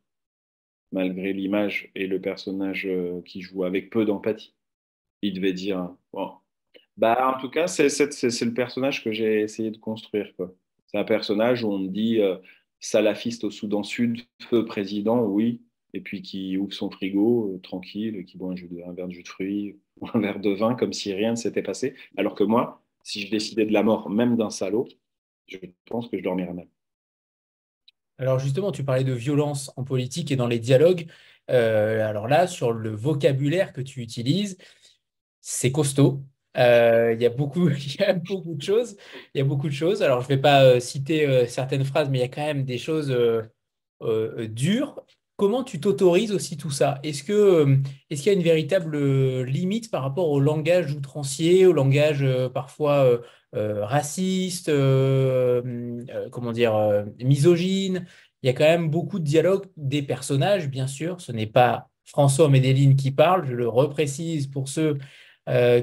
malgré l'image et le personnage qui joue avec peu d'empathie. Il devait dire, bon. Bah, en tout cas, c'est le personnage que j'ai essayé de construire, quoi. C'est un personnage où on me dit salafiste au Soudan Sud, feu président, oui, et puis qui ouvre son frigo tranquille, qui boit un verre de jus de fruits ou un verre de vin comme si rien ne s'était passé. Alors que moi, si je décidais de la mort même d'un salaud, je pense que je dormirais mal. Alors justement, tu parlais de violence en politique et dans les dialogues. Alors là, sur le vocabulaire que tu utilises, c'est costaud. Il y a beaucoup, il y a beaucoup de choses. Il y a beaucoup de choses. Alors, je ne vais pas citer certaines phrases, mais il y a quand même des choses dures. Comment tu t'autorises aussi tout ça? Est-ce qu'il y a une véritable limite par rapport au langage outrancier, au langage parfois raciste, comment dire, misogyne? Il y a quand même beaucoup de dialogues des personnages, bien sûr. Ce n'est pas François Medellín qui parle, je le reprécise pour ceux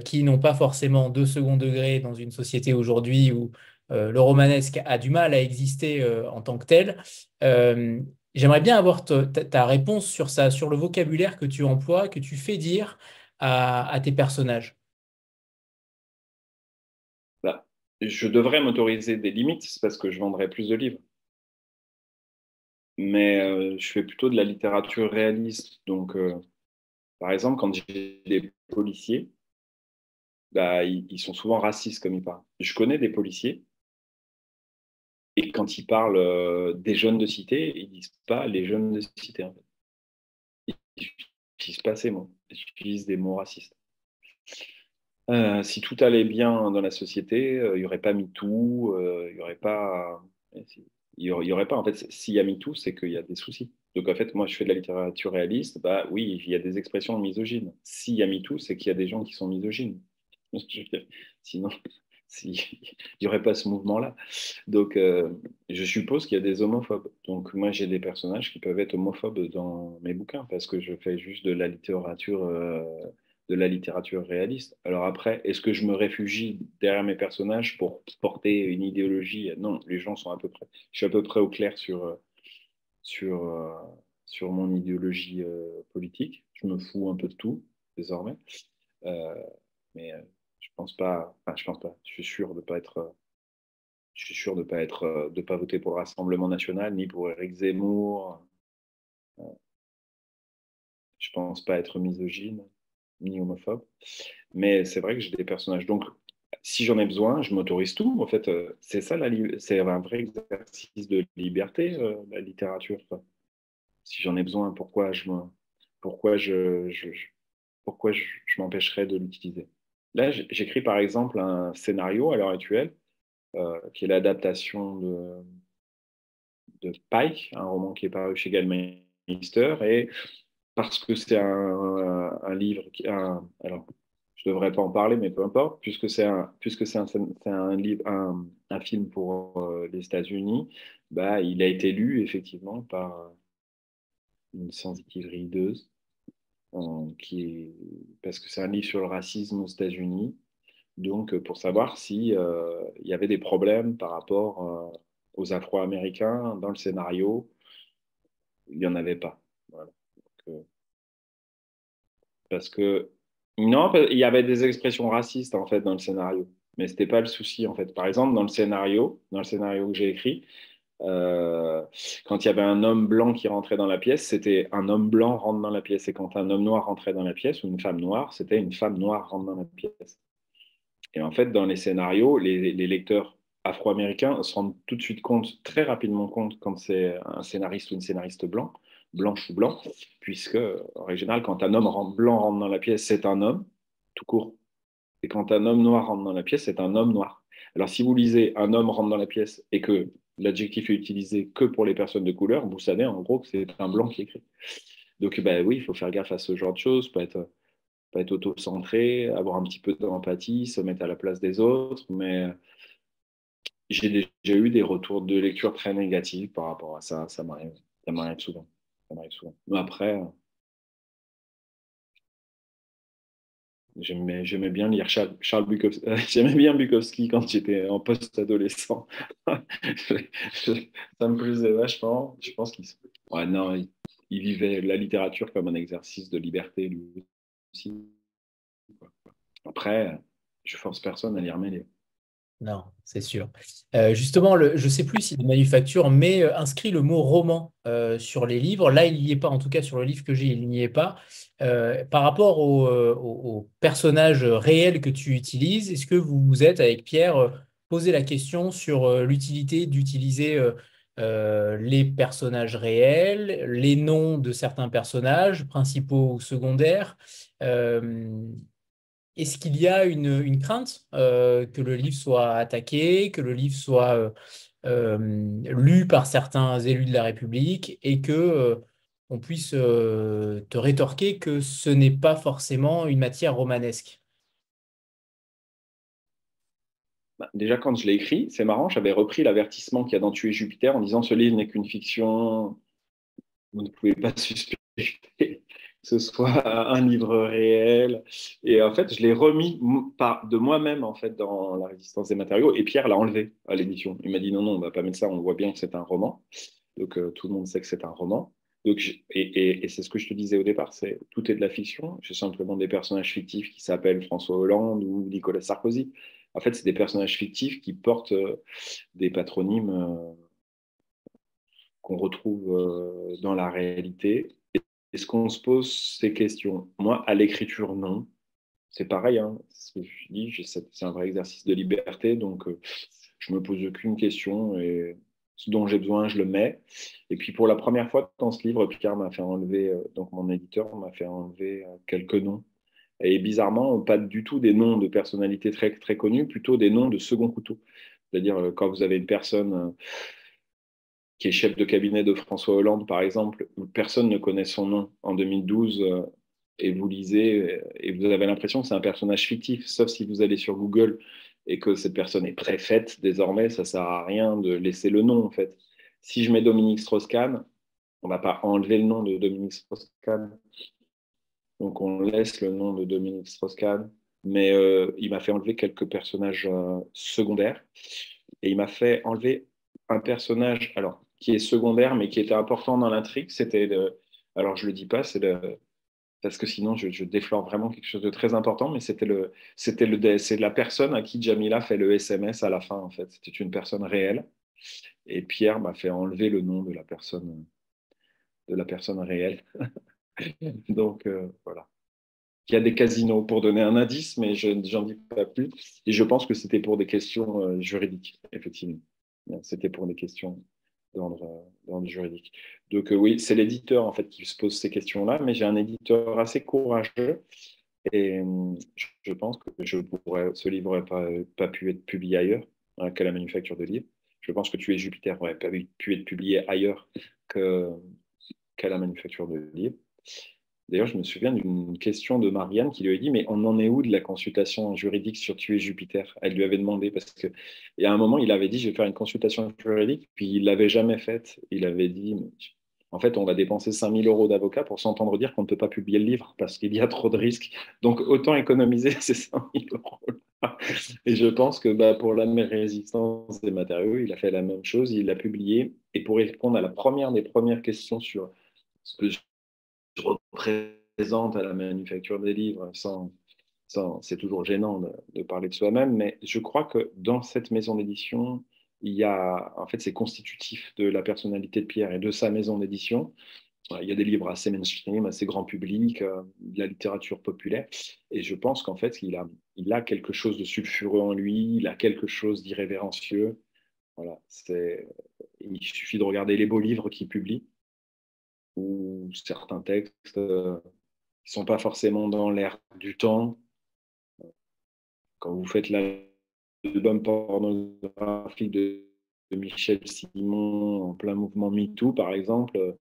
qui n'ont pas forcément de second degré dans une société aujourd'hui où le romanesque a du mal à exister en tant que tel. Euh, J'aimerais bien avoir ta réponse sur ça, sur le vocabulaire que tu emploies, que tu fais dire à tes personnages. Bah, je devrais m'autoriser des limites, c'est parce que je vendrais plus de livres. Mais je fais plutôt de la littérature réaliste. Donc, par exemple, quand j'ai des policiers, bah, ils sont souvent racistes comme ils parlent. Je connais des policiers, et quand ils parlent des jeunes de cité, ils disent pas les jeunes de cité, en fait. Ils n'utilisent pas ces mots. Ils utilisent des mots racistes. Si tout allait bien dans la société, il n'y aurait pas MeToo, il n'y aurait pas. Il y aurait pas. En fait, s'il y a MeToo, c'est qu'il y a des soucis. Donc, en fait, moi, je fais de la littérature réaliste. Bah oui, il y a des expressions misogynes. S'il y a MeToo, c'est qu'il y a des gens qui sont misogynes. Sinon, il n'y aurait pas ce mouvement-là. Donc, je suppose qu'il y a des homophobes. Donc, moi, j'ai des personnages qui peuvent être homophobes dans mes bouquins parce que je fais juste de la littérature réaliste. Alors après, est-ce que je me réfugie derrière mes personnages pour porter une idéologie? Non, les gens sont à peu près. Je suis à peu près au clair sur, euh, sur mon idéologie politique. Je me fous un peu de tout désormais. Euh, mais je pense pas. Enfin, je pense pas. Je suis sûr de pas être. Je suis sûr de pas être, de pas voter pour le Rassemblement national ni pour Éric Zemmour. Je pense pas être misogyne ni homophobe. Mais c'est vrai que j'ai des personnages. Donc, si j'en ai besoin, je m'autorise tout. En fait, c'est ça, c'est un vrai exercice de liberté, la littérature, quoi. Si j'en ai besoin, pourquoi je m'empêcherais de l'utiliser? Là, j'écris par exemple un scénario à l'heure actuelle, qui est l'adaptation de Pike, un roman qui est paru chez Gallmeister, et parce que c'est un livre alors, je ne devrais pas en parler, mais peu importe, puisque c'est un livre, un film pour les États-Unis, bah, il a été lu effectivement par une sensitive rideuse, parce que c'est un livre sur le racisme aux États-Unis, donc pour savoir si il y avait des problèmes par rapport aux Afro-Américains dans le scénario, il n'y en avait pas. Voilà. Donc, parce que non, il y avait des expressions racistes en fait dans le scénario, mais c'était pas le souci en fait. Par exemple, dans le scénario que j'ai écrit, euh, quand il y avait un homme blanc qui rentrait dans la pièce, c'était un homme blanc rentre dans la pièce, et quand un homme noir rentrait dans la pièce ou une femme noire, c'était une femme noire rentre dans la pièce. Et en fait, dans les scénarios, les lecteurs afro-américains se rendent tout de suite compte, très rapidement compte, quand c'est un scénariste ou une scénariste blanc, blanche ou blanc, puisque, en règle générale, quand un homme blanc rentre dans la pièce, c'est un homme, tout court. Et quand un homme noir rentre dans la pièce, c'est un homme noir. Alors, si vous lisez un homme rentre dans la pièce et que l'adjectif est utilisé que pour les personnes de couleur, vous savez en gros que c'est un blanc qui écrit. Donc, ben oui, il faut faire gaffe à ce genre de choses, pas être auto-centré, avoir un petit peu d'empathie, se mettre à la place des autres, mais j'ai déjà eu des retours de lecture très négatifs par rapport à ça, ça m'arrive souvent. Ça m'arrive souvent. Mais après, j'aimais bien lire Charles Bukowski, j'aimais bien Bukowski quand j'étais en post-adolescent. Ça me plaisait vachement. Je pense ouais, non, il vivait la littérature comme un exercice de liberté, lui aussi. Après, je force personne à lire mes livres. Non, c'est sûr. Justement, je ne sais plus si la manufacture met inscrit le mot roman sur les livres. Là, il n'y est pas, en tout cas sur le livre que j'ai, il n'y est pas. Par rapport aux personnages réels que tu utilises, est-ce que vous vous êtes, avec Pierre, posé la question sur l'utilité d'utiliser les personnages réels, les noms de certains personnages, principaux ou secondaires? Euh, Est-ce qu'il y a une crainte que le livre soit attaqué, que le livre soit lu par certains élus de la République et que on puisse te rétorquer que ce n'est pas forcément une matière romanesque? Bah, déjà, quand je l'ai écrit, c'est marrant, j'avais repris l'avertissement qu'il y a dans Tuer Jupiter en disant ce livre n'est qu'une fiction, vous ne pouvez pas suspecter que ce soit un livre réel. Et en fait, je l'ai remis de moi-même en fait dans La Résistance des matériaux. Et Pierre l'a enlevé à l'édition. Il m'a dit non, non, on ne va pas mettre ça, on voit bien que c'est un roman. Donc tout le monde sait que c'est un roman. Donc, et c'est ce que je te disais au départ, c'est tout est de la fiction. C'est simplement des personnages fictifs qui s'appellent François Hollande ou Nicolas Sarkozy. En fait, c'est des personnages fictifs qui portent des patronymes qu'on retrouve dans la réalité. Est-ce qu'on se pose ces questions? Moi, à l'écriture, non. C'est pareil, hein. C'est ce que je dis, c'est un vrai exercice de liberté, donc je me pose aucune question et ce dont j'ai besoin, je le mets. Et puis pour la première fois dans ce livre, Picard m'a fait enlever, donc mon éditeur m'a fait enlever quelques noms. Et bizarrement, pas du tout des noms de personnalités très, très connues, plutôt des noms de second couteau. C'est-à-dire, quand vous avez une personne qui est chef de cabinet de François Hollande, par exemple, où personne ne connaît son nom en 2012, et vous lisez, et vous avez l'impression que c'est un personnage fictif, sauf si vous allez sur Google et que cette personne est préfète désormais, ça ne sert à rien de laisser le nom, en fait. Si je mets Dominique Strauss-Kahn, on ne va pas enlever le nom de Dominique Strauss-Kahn, donc on laisse le nom de Dominique Strauss-Kahn, mais il m'a fait enlever quelques personnages secondaires, et il m'a fait enlever un personnage, alors, qui est secondaire, mais qui était important dans l'intrigue, alors je le dis pas, parce que sinon je déflore vraiment quelque chose de très important, mais c'est la personne à qui Jamila fait le SMS à la fin, en fait. C'était une personne réelle, et Pierre m'a fait enlever le nom de la personne de la personne réelle. Donc, voilà. Il y a des casinos pour donner un indice, mais je n'en dis pas plus. Et je pense que c'était pour des questions juridiques, effectivement. C'était pour des questions d'ordre juridique. Donc oui, c'est l'éditeur en fait qui se pose ces questions-là, mais j'ai un éditeur assez courageux et je pense que ce livre n'aurait pas pu être publié ailleurs qu'à la Manufacture de Livres. Je pense que Tu es Jupiter n'aurait pas pu être publié ailleurs que, qu'à la Manufacture de Livres. D'ailleurs, je me souviens d'une question de Marianne qui lui a dit, mais on en est où de la consultation juridique sur Tu es Jupiter? Elle lui avait demandé, parce qu'il y a un moment, il avait dit, je vais faire une consultation juridique, puis il ne l'avait jamais faite. Il avait dit, en fait, on va dépenser 5 000 euros d'avocat pour s'entendre dire qu'on ne peut pas publier le livre, parce qu'il y a trop de risques. Donc, autant économiser ces 5 000 euros. Et je pense que pour la résistance des matériaux, il a fait la même chose, il l'a publié. Et pour répondre à la première des premières questions sur ce que je représente à la Manufacture des Livres, c'est toujours gênant de parler de soi-même, mais je crois que dans cette maison d'édition, il y a, en fait, c'est constitutif de la personnalité de Pierre et de sa maison d'édition. Il y a des livres assez mainstream, assez grand public, de la littérature populaire, et je pense qu'en fait, il a quelque chose de sulfureux en lui, il a quelque chose d'irrévérencieux. Voilà, il suffit de regarder les beaux livres qu'il publie ou certains textes qui ne sont pas forcément dans l'air du temps. Quand vous faites l'album pornographique de Michel Simon en plein mouvement MeToo, par exemple,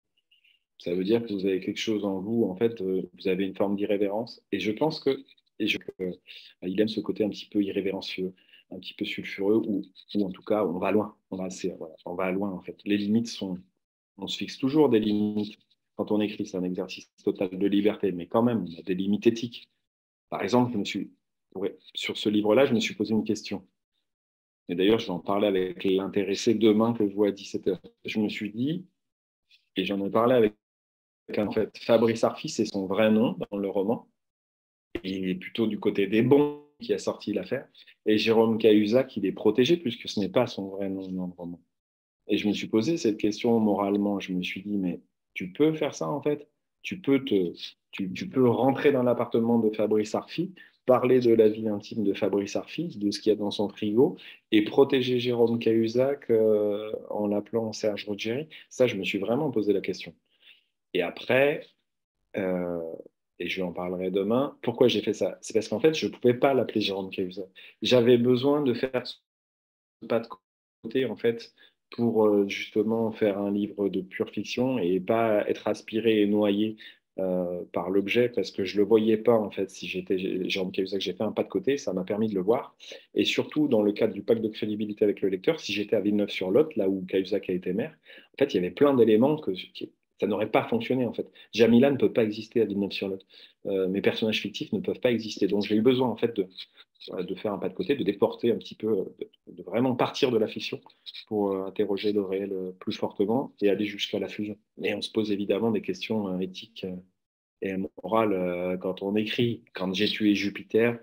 ça veut dire que vous avez quelque chose en vous, en fait, vous avez une forme d'irrévérence. Et je pense que, il aime ce côté un petit peu irrévérencieux, un petit peu sulfureux, ou en tout cas, on va loin. On va loin, en fait. Les limites on se fixe toujours des limites. Quand on écrit, c'est un exercice total de liberté, mais quand même, on a des limites éthiques. Par exemple, sur ce livre-là, je me suis posé une question. Et d'ailleurs, je vais en parler avec l'intéressé demain que je vois à 17h. Je me suis dit, et j'en ai parlé avec en fait, Fabrice Arfi, c'est son vrai nom dans le roman. Il est plutôt du côté des bons qui a sorti l'affaire. Et Jérôme Cahuzac, il est protégé puisque ce n'est pas son vrai nom dans le roman. Et je me suis posé cette question moralement. Je me suis dit, mais tu peux faire ça en fait? Tu peux, tu peux rentrer dans l'appartement de Fabrice Arfi, parler de la vie intime de Fabrice Arfi, de ce qu'il y a dans son frigo, et protéger Jérôme Cahuzac en l'appelant Serge Ruggieri. Ça, je me suis vraiment posé la question. Et après, euh, et je lui en parlerai demain, pourquoi j'ai fait ça? C'est parce qu'en fait, je ne pouvais pas l'appeler Jérôme Cahuzac. J'avais besoin de faire ce pas de côté, en fait, pour justement faire un livre de pure fiction et pas être aspiré et noyé par l'objet, parce que je ne le voyais pas, en fait, si j'étais Jérôme Cahuzac. J'ai fait un pas de côté, ça m'a permis de le voir. Et surtout, dans le cadre du pacte de crédibilité avec le lecteur, si j'étais à Villeneuve-sur-Lot, là où Cahuzac a été maire, en fait, il y avait plein d'éléments ça n'aurait pas fonctionné, en fait. Jamila ne peut pas exister à Villeneuve-sur-Lot. Mes personnages fictifs ne peuvent pas exister. Donc, j'ai eu besoin, en fait, de faire un pas de côté, de déporter un petit peu, de vraiment partir de la fiction pour interroger le réel plus fortement et aller jusqu'à la fusion. Et on se pose évidemment des questions éthiques et morales quand on écrit. Quand j'ai tué Jupiter,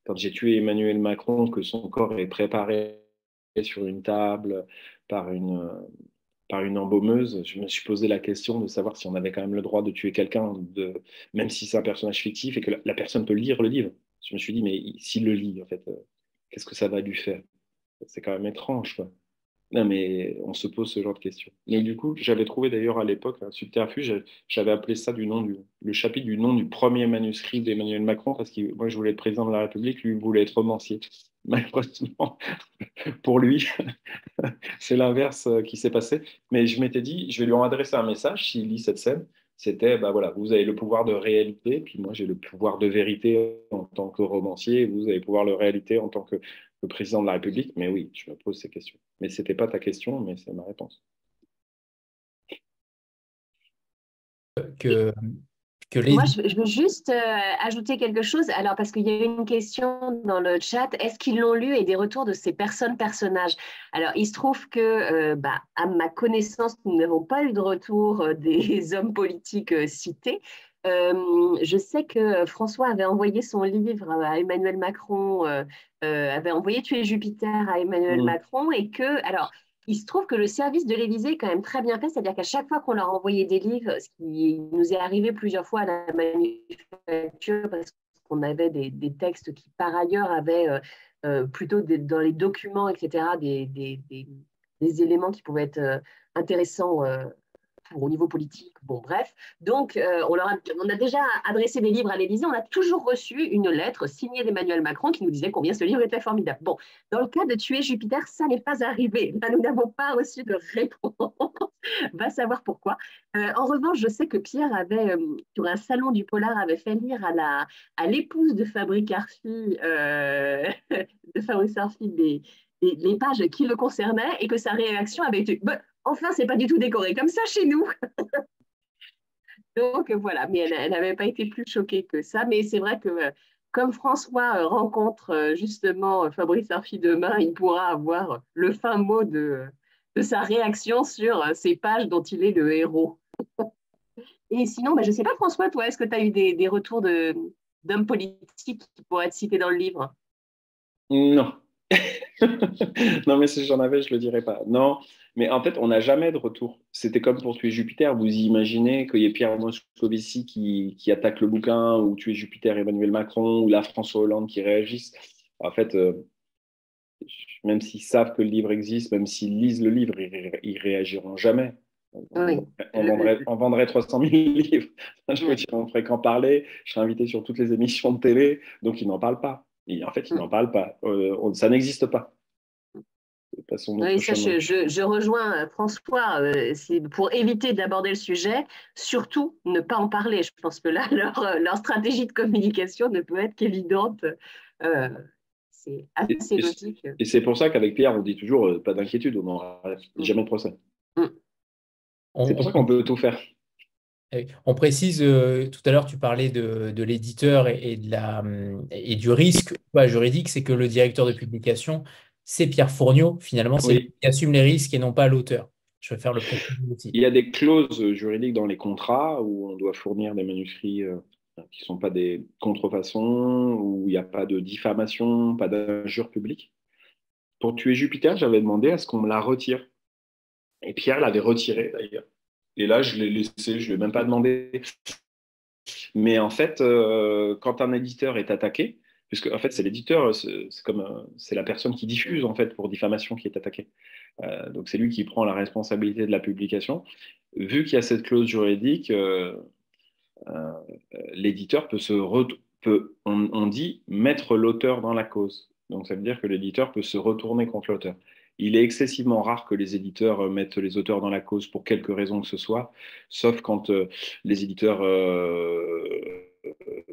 quand j'ai tué Emmanuel Macron, que son corps est préparé sur une table par une embaumeuse, je me suis posé la question de savoir si on avait quand même le droit de tuer quelqu'un, même si c'est un personnage fictif et que la personne peut lire le livre. Je me suis dit, mais s'il le lit, en fait, qu'est-ce que ça va lui faire? C'est quand même étrange, quoi. Non, mais on se pose ce genre de questions. Donc, du coup, j'avais trouvé d'ailleurs à l'époque un subterfuge, j'avais appelé ça le chapitre du nom du premier manuscrit d'Emmanuel Macron, parce que moi, je voulais être président de la République, lui, il voulait être romancier. Malheureusement, pour lui, c'est l'inverse qui s'est passé. Mais je m'étais dit, je vais lui en adresser un message s'il lit cette scène. C'était, bah voilà, vous avez le pouvoir de réalité, puis moi j'ai le pouvoir de vérité en tant que romancier, vous avez le pouvoir de réalité en tant que président de la République. Mais oui, je me pose ces questions. Mais ce n'était pas ta question, mais c'est ma réponse. Que, que Moi, les... je veux juste ajouter quelque chose. Alors, parce qu'il y a une question dans le chat, est-ce qu'ils l'ont lu et des retours de ces personnages? Alors, il se trouve que, à ma connaissance, nous n'avons pas eu de retour des hommes politiques cités. Je sais que François avait envoyé son livre à Emmanuel Macron, avait envoyé Tuer Jupiter à Emmanuel Mmh. Macron, et que, alors, il se trouve que le service de l'Élysée est quand même très bien fait, c'est-à-dire qu'à chaque fois qu'on leur envoyait des livres, ce qui nous est arrivé plusieurs fois à la manufacture, parce qu'on avait des textes qui, par ailleurs, avaient plutôt dans les documents, etc., des éléments qui pouvaient être intéressants au niveau politique. Bon, bref. Donc, on a déjà adressé des livres à l'Élysée. On a toujours reçu une lettre signée d'Emmanuel Macron qui nous disait combien ce livre était formidable. Bon, dans le cas de Tuer Jupiter, ça n'est pas arrivé. Là, nous n'avons pas reçu de réponse. Va savoir pourquoi. En revanche, je sais que Pierre avait, sur un salon du Polar, avait fait lire à l'épouse de Fabrice Arfi, les pages qui le concernaient et que sa réaction avait été enfin, c'est pas du tout décoré comme ça chez nous. Donc voilà, mais elle n'avait pas été plus choquée que ça. Mais c'est vrai que comme François rencontre justement Fabrice Arfi demain, il pourra avoir le fin mot de sa réaction sur ces pages dont il est le héros. Et sinon, je ne sais pas, François, toi, est-ce que tu as eu des retours d'hommes politiques qui pourraient être cités dans le livre? Non. Non, mais si j'en avais, je le dirais pas. Non, mais en fait, on n'a jamais de retour. C'était comme pour Tuer Jupiter. Vous imaginez qu'il y ait Pierre Moscovici qui attaque le bouquin, ou Tuer Jupiter Emmanuel Macron, ou la François Hollande qui réagissent. En fait, même s'ils savent que le livre existe, même s'ils lisent le livre, ils réagiront jamais. Oui. On vendrait 300 000 livres. Je veux dire, on ferait qu'en parler. Je serais invité sur toutes les émissions de télé, donc ils n'en parlent pas. Et en fait, ils n'en parlent pas. Ça n'existe pas. Passons notre Oui, ça, chemin. je rejoins François. Pour éviter d'aborder le sujet, surtout ne pas en parler. Je pense que là, leur stratégie de communication ne peut être qu'évidente. Euh, c'est assez logique. Et c'est pour ça qu'avec Pierre, on dit toujours pas d'inquiétude, on n'aura jamais de procès. Mm. C'est pour ça qu'on peut tout faire. On précise, tout à l'heure, tu parlais de l'éditeur et du risque juridique, c'est que le directeur de publication, c'est Pierre Fourniot, finalement, c'est lui Oui. qui assume les risques et non pas l'auteur. Je préfère le préciser aussi. Il y a des clauses juridiques dans les contrats où on doit fournir des manuscrits qui ne sont pas des contrefaçons, où il n'y a pas de diffamation, pas d'injure publique. Pour Tuer Jupiter, j'avais demandé à ce qu'on me la retire. Et Pierre l'avait retirée, d'ailleurs. Et là, je l'ai laissé, je ne lui ai même pas demandé. Mais en fait, quand un éditeur est attaqué, puisque en fait c'est l'éditeur, c'est la personne qui diffuse en fait pour diffamation qui est attaquée. Donc c'est lui qui prend la responsabilité de la publication. Vu qu'il y a cette clause juridique, euh, l'éditeur on dit mettre l'auteur dans la cause. Donc ça veut dire que l'éditeur peut se retourner contre l'auteur. Il est excessivement rare que les éditeurs mettent les auteurs dans la cause pour quelque raison que ce soit, sauf quand les éditeurs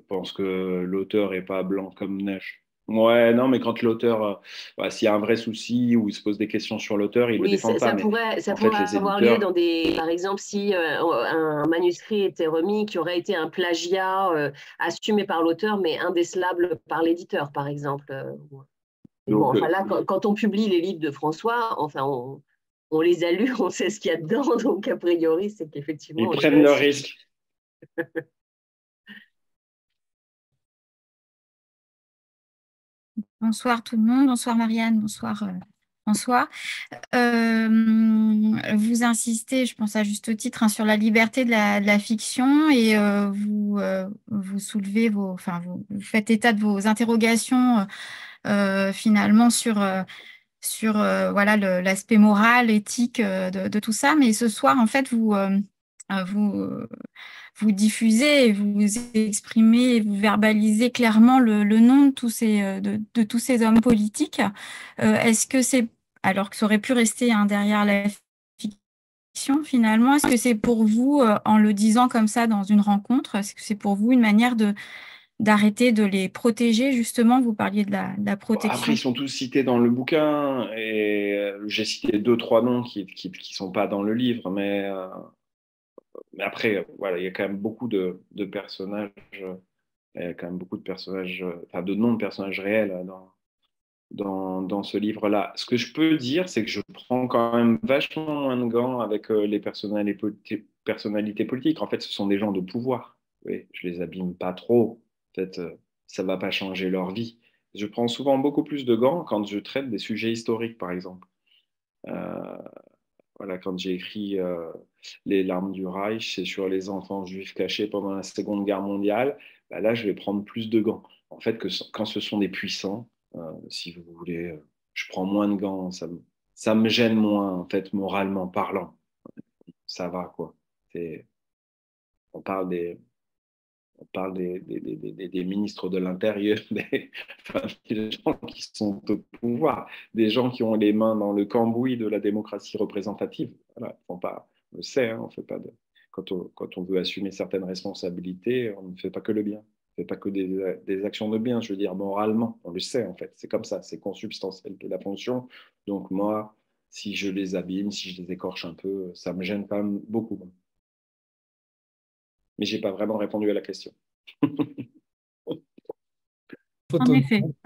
pensent que l'auteur est pas blanc comme neige. Ouais, non, mais quand l'auteur, s'il y a un vrai souci ou il se pose des questions sur l'auteur, il ne le Oui, défend pas. ça Mais pourrait en fait, les avoir lieu éditeurs, par exemple, si un manuscrit était remis qui aurait été un plagiat assumé par l'auteur, mais indécelable par l'éditeur, par exemple. Mais bon, donc, enfin là, quand on publie les livres de François, enfin, on les a lus, on sait ce qu'il y a dedans, donc a priori, c'est qu'effectivement, ils on prennent est le sûr. risque. Bonsoir tout le monde, bonsoir Marianne, bonsoir François. Vous insistez, je pense à juste titre, sur la liberté de la fiction et vous soulevez vous faites état de vos interrogations finalement sur l'aspect moral, éthique de tout ça. Mais ce soir, en fait, vous diffusez, et vous exprimez, et vous verbalisez clairement le nom de tous ces hommes politiques. Est-ce que c'est, alors que ça aurait pu rester derrière la fiction finalement, est-ce que c'est pour vous, en le disant comme ça dans une rencontre, est-ce que c'est pour vous une manière d'arrêter de les protéger, justement, vous parliez de la protection. Après, ils sont tous cités dans le bouquin et j'ai cité deux, trois noms qui sont pas dans le livre, mais après, voilà, il y a quand même beaucoup de personnages, il y a quand même beaucoup de personnages, enfin de noms de personnages réels dans ce livre-là. Ce que je peux dire, c'est que je prends quand même vachement moins de gants avec les personnalités politiques. En fait, ce sont des gens de pouvoir. Oui, je les abîme pas trop. Peut-être ça va pas changer leur vie. Je prends souvent beaucoup plus de gants quand je traite des sujets historiques, par exemple. Euh, voilà, quand j'ai écrit Les larmes du Reich, c'est sur les enfants juifs cachés pendant la Seconde Guerre mondiale. Bah là, je vais prendre plus de gants. En fait, quand ce sont des puissants, si vous voulez, je prends moins de gants. Ça me gêne moins, en fait, moralement parlant. Ça va, quoi. C'est, on parle des, on parle des ministres de l'Intérieur, enfin, des gens qui sont au pouvoir, des gens qui ont les mains dans le cambouis de la démocratie représentative. Voilà, on le sait, hein, on fait pas de, quand on veut assumer certaines responsabilités, on ne fait pas que le bien. On ne fait pas que des actions de bien, je veux dire, moralement. On le sait, en fait. C'est comme ça, c'est consubstantiel de la fonction. Donc, moi, si je les abîme, si je les écorche un peu, ça me gêne quand même beaucoup. Mais je n'ai pas vraiment répondu à la question. En Photo de effet. groupe.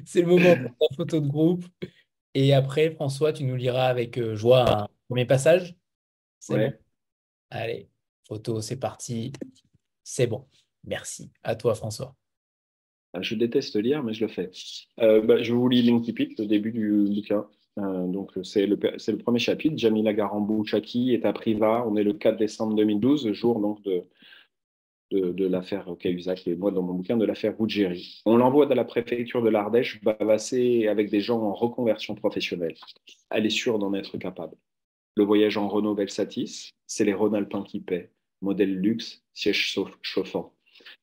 C'est le moment pour ta photo de groupe. Et après, François, tu nous liras avec joie un premier passage. C'est bon? Ouais. Allez, photo, c'est parti. C'est bon. Merci. À toi, François. Je déteste lire, mais je le fais. Je vous lis l'Incipit, le début du bouquin. Donc, c'est le premier chapitre. Jamila Garambou-Chaki est à Privas. On est le 4 décembre 2012, jour donc de l'affaire Cahuzac et moi dans mon bouquin de l'affaire Ruggieri. On l'envoie dans la préfecture de l'Ardèche bavasser avec des gens en reconversion professionnelle. Elle est sûre d'en être capable. Le voyage en Renault Velsatis, c'est les Rhône-Alpins qui paient. Modèle luxe, siège chauffant.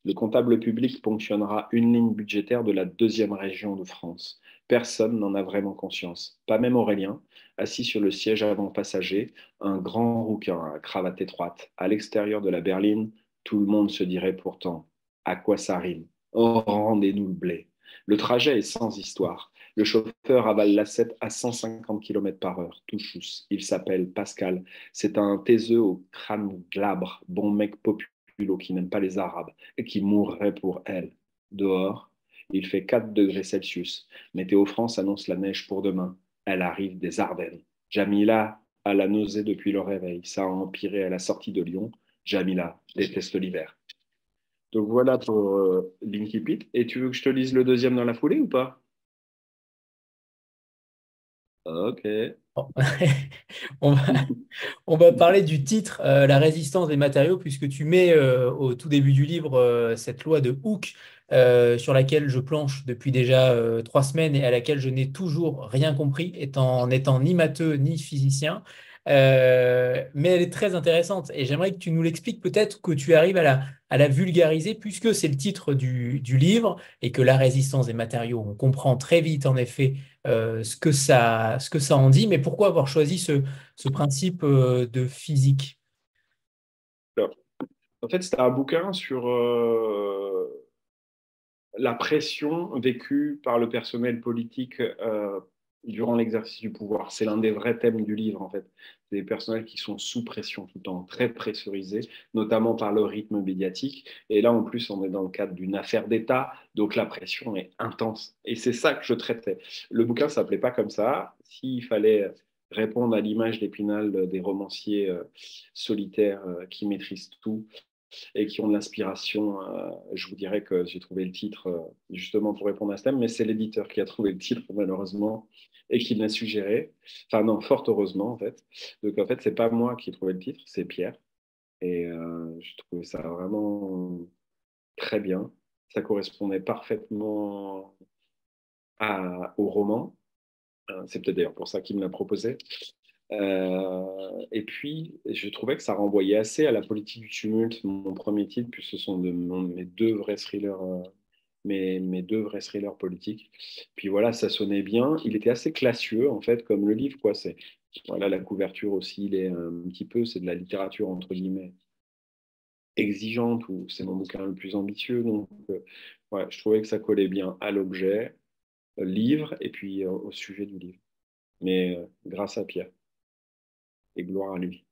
Le comptable public ponctionnera une ligne budgétaire de la deuxième région de France. Personne n'en a vraiment conscience, pas même Aurélien, assis sur le siège avant passager, un grand rouquin à cravate étroite. À l'extérieur de la berline, tout le monde se dirait pourtant à quoi ça rime. Oh, rendez-nous le blé. Le trajet est sans histoire. Le chauffeur avale l'A7 à 150 km par heure, tout chousse. Il s'appelle Pascal. C'est un taiseux au crâne glabre, bon mec populaire qui n'aime pas les Arabes et qui mourrait pour elle. Dehors, il fait 4 degrés Celsius. Météo France annonce la neige pour demain. Elle arrive des Ardennes. Jamila a la nausée depuis le réveil. Ça a empiré à la sortie de Lyon. Jamila déteste l'hiver. Donc voilà pour l'Incipit. Et tu veux que je te lise le deuxième dans la foulée ou pas? Ok. Bon. On va, on va parler du titre, La résistance des matériaux, puisque tu mets au tout début du livre cette loi de Hooke sur laquelle je planche depuis déjà 3 semaines et à laquelle je n'ai toujours rien compris, n'étant ni matheux ni physicien. Mais elle est très intéressante et j'aimerais que tu nous l'expliques, peut-être que tu arrives à la vulgariser, puisque c'est le titre du livre et que la résistance des matériaux, on comprend très vite en effet ce que ça en dit, mais pourquoi avoir choisi ce principe de physique? Alors, en fait, c'était un bouquin sur la pression vécue par le personnel politique durant l'exercice du pouvoir. C'est l'un des vrais thèmes du livre, en fait. Des personnels qui sont sous pression tout le temps, très pressurisés, notamment par le rythme médiatique. Et là, en plus, on est dans le cadre d'une affaire d'État, donc la pression est intense. Et c'est ça que je traitais. Le bouquin ne s'appelait pas comme ça. S'il fallait répondre à l'image d'Épinal des romanciers solitaires qui maîtrisent tout, et qui ont de l'inspiration. Je vous dirais que j'ai trouvé le titre justement pour répondre à ce thème, mais c'est l'éditeur qui a trouvé le titre malheureusement et qui l'a suggéré. Enfin non, fort heureusement en fait. Donc en fait, c'est pas moi qui ai trouvé le titre, c'est Pierre. Et je trouvais ça vraiment très bien. Ça correspondait parfaitement au roman. C'est peut-être d'ailleurs pour ça qu'il me l'a proposé. Et puis, je trouvais que ça renvoyait assez à la politique du tumulte, mon premier titre, puis ce sont mes deux vrais thrillers, mes deux vrais thrillers politiques. Puis voilà, ça sonnait bien. Il était assez classieux, en fait, comme le livre, quoi. Voilà, la couverture aussi, il est un petit peu, c'est de la littérature, entre guillemets, exigeante, ou c'est mon bouquin le plus ambitieux. Donc, ouais, je trouvais que ça collait bien à l'objet, livre, et puis au sujet du livre. Mais grâce à Pierre. Et gloire à lui.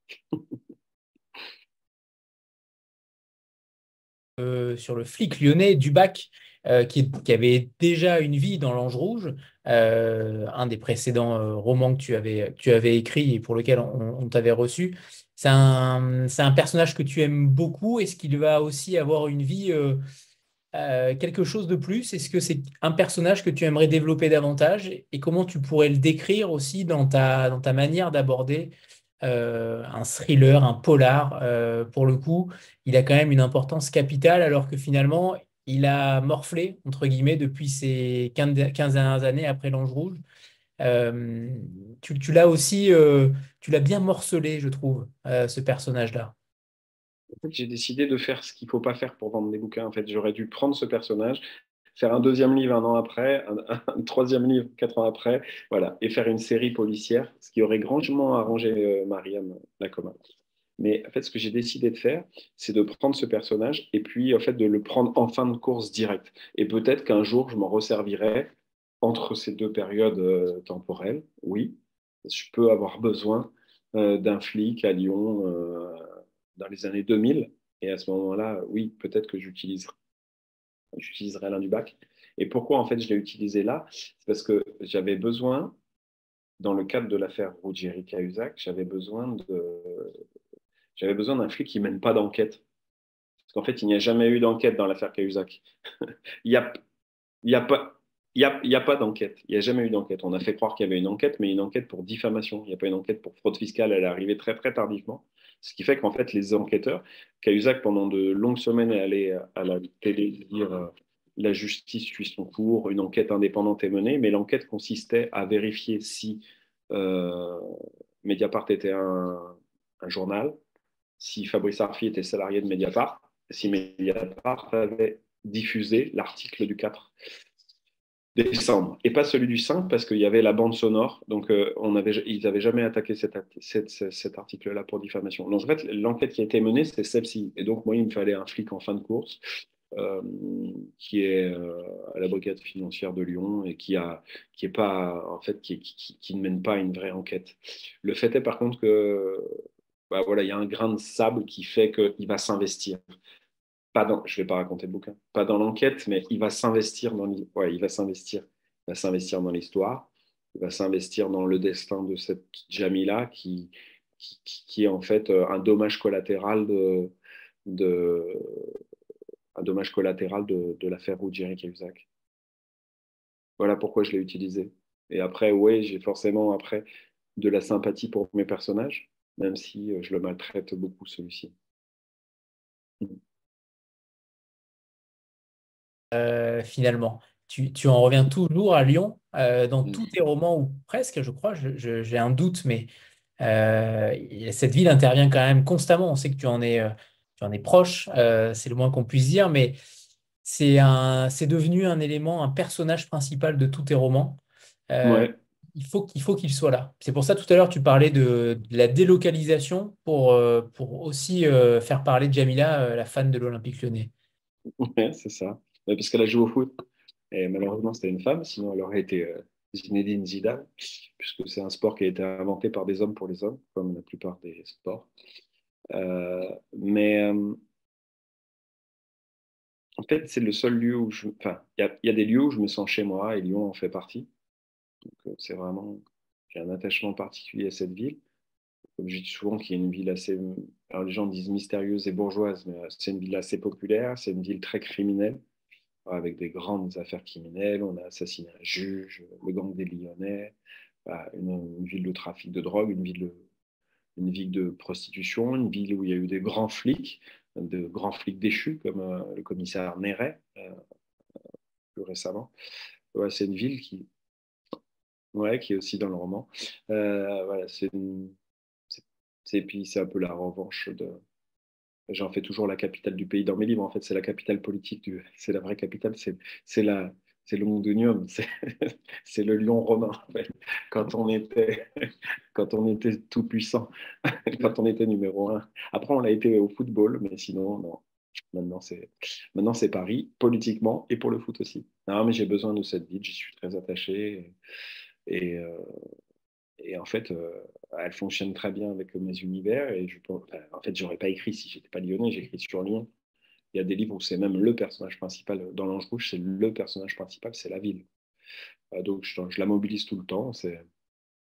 Sur le flic lyonnais Dubac, qui avait déjà une vie dans l'Ange Rouge, un des précédents romans que tu avais écrit et pour lequel on t'avait reçu. C'est un personnage que tu aimes beaucoup. Est-ce qu'il va aussi avoir une vie quelque chose de plus? Est-ce que c'est un personnage que tu aimerais développer davantage et comment tu pourrais le décrire aussi dans ta manière d'aborder un thriller, un polar? Pour le coup, il a quand même une importance capitale alors que finalement, il a morflé, entre guillemets, depuis ces 15 dernières années après l'Ange Rouge. Euh, tu l'as aussi, tu l'as bien morcelé, je trouve, ce personnage-là. En fait, j'ai décidé de faire ce qu'il ne faut pas faire pour vendre des bouquins. En fait, j'aurais dû prendre ce personnage, faire un deuxième livre un an après, un troisième livre 4 ans après, voilà, et faire une série policière, ce qui aurait grandement arrangé Mariam Lacoma. Mais en fait, ce que j'ai décidé de faire, c'est de prendre ce personnage et puis en fait de le prendre en fin de course directe. Et peut-être qu'un jour, je m'en resservirai entre ces deux périodes temporelles. Oui, je peux avoir besoin d'un flic à Lyon dans les années 2000. Et à ce moment-là, oui, peut-être que j'utiliserai l'un du bac. Et pourquoi en fait je l'ai utilisé là? C'est parce que j'avais besoin, dans le cadre de l'affaire Ruggieri Cahuzac, j'avais besoin d'un flic qui mène pas d'enquête. Parce qu'en fait, il n'y a jamais eu d'enquête dans l'affaire Cahuzac. Il n'y a, il y a pas. Il y a pas d'enquête. Il n'y a jamais eu d'enquête. On a fait croire qu'il y avait une enquête, mais une enquête pour diffamation. Il n'y a pas une enquête pour fraude fiscale. Elle est arrivée très, très tardivement. Ce qui fait qu'en fait, les enquêteurs, Cahuzac, pendant de longues semaines, est allé à la télé dire la justice suit son cours, une enquête indépendante est menée, mais l'enquête consistait à vérifier si euh, Mediapart était un journal, si Fabrice Arfi était salarié de Mediapart, si Mediapart avait diffusé l'article du 4 décembre, et pas celui du 5 parce qu'il y avait la bande sonore, donc ils n'avaient jamais attaqué cet article-là pour diffamation. Donc en fait, l'enquête qui a été menée, c'est celle-ci. Et donc moi, il me fallait un flic en fin de course euh, qui est à la brigade financière de Lyon et qui est pas, en fait, qui ne mène pas une vraie enquête. Le fait est par contre que bah, voilà, il y a un grain de sable qui fait qu'il va s'investir. Je vais pas raconter le bouquin, pas dans l'enquête, mais il va s'investir ouais, il va s'investir dans l'histoire, il va s'investir dans le destin de cette Jamila qui est en fait de, un dommage collatéral de l'affaire Ruggieri Cahuzac. Voilà pourquoi je l'ai utilisé. Et après, oui, j'ai forcément après de la sympathie pour mes personnages, même si je le maltraite beaucoup celui-ci. Finalement. Tu en reviens toujours à Lyon, dans Mm. tous tes romans, ou presque, je crois, j'ai un doute, mais cette ville intervient quand même constamment. On sait que tu en es proche, c'est le moins qu'on puisse dire, mais c'est devenu un élément, un personnage principal de tous tes romans. Euh, Ouais. il faut qu'il soit là. C'est pour ça, tout à l'heure, tu parlais de la délocalisation pour aussi faire parler de Jamila, la fan de l'Olympique Lyonnais. Ouais, c'est ça. Ouais, parce qu'elle a joué au foot. Et malheureusement, c'était une femme, sinon elle aurait été Zinedine Zidane, puisque c'est un sport qui a été inventé par des hommes pour les hommes, comme la plupart des sports. Mais en fait, c'est le seul lieu où Enfin, il y a des lieux où je me sens chez moi, et Lyon en fait partie. Donc, c'est vraiment... J'ai un attachement particulier à cette ville. Comme je dis souvent, qu'il y a une ville assez... Alors, les gens disent mystérieuse et bourgeoise, mais c'est une ville assez populaire, c'est une ville très criminelle, avec des grandes affaires criminelles. On a assassiné un juge, le gang des Lyonnais, une ville de trafic de drogue, une ville de prostitution, une ville où il y a eu des grands flics, de grands flics déchus, comme le commissaire Néret, plus récemment. Ouais, c'est une ville ouais, qui est aussi dans le roman. Voilà, puis c'est un peu la revanche de. J'en fais toujours la capitale du pays dans mes livres. En fait, c'est la capitale politique, c'est la vraie capitale, c'est la, c'est Londonium, c'est le lion romain. En fait. Quand on était, quand on était tout puissant, quand on était numéro un. Après, on l'a été au football, mais sinon, non. Maintenant, c'est Paris, politiquement et pour le foot aussi. Non, mais j'ai besoin de cette ville, j'y suis très attaché. Et, et en fait, elle fonctionne très bien avec mes univers. Et en fait, j'aurais pas écrit si j'étais pas lyonnais, j'écris sur Lyon. Il y a des livres où c'est même le personnage principal. Dans l'Ange Rouge, c'est le personnage principal, c'est la ville. Donc, je la mobilise tout le temps.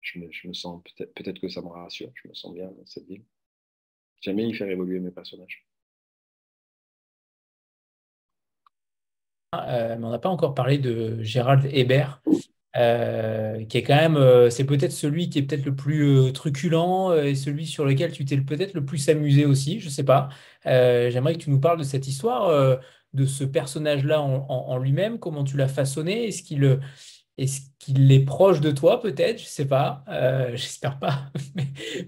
Je me sens, peut-être que ça me rassure, je me sens bien dans cette ville. J'aime bien y faire évoluer mes personnages. mais on n'a pas encore parlé de Gérald Hébert, qui est quand même, c'est peut-être celui qui est peut-être le plus truculent et celui sur lequel tu t'es peut-être le plus amusé aussi, je sais pas. J'aimerais que tu nous parles de cette histoire, de ce personnage-là en lui-même, comment tu l'as façonné, est-ce qu'il est proche de toi peut-être, je sais pas, j'espère pas,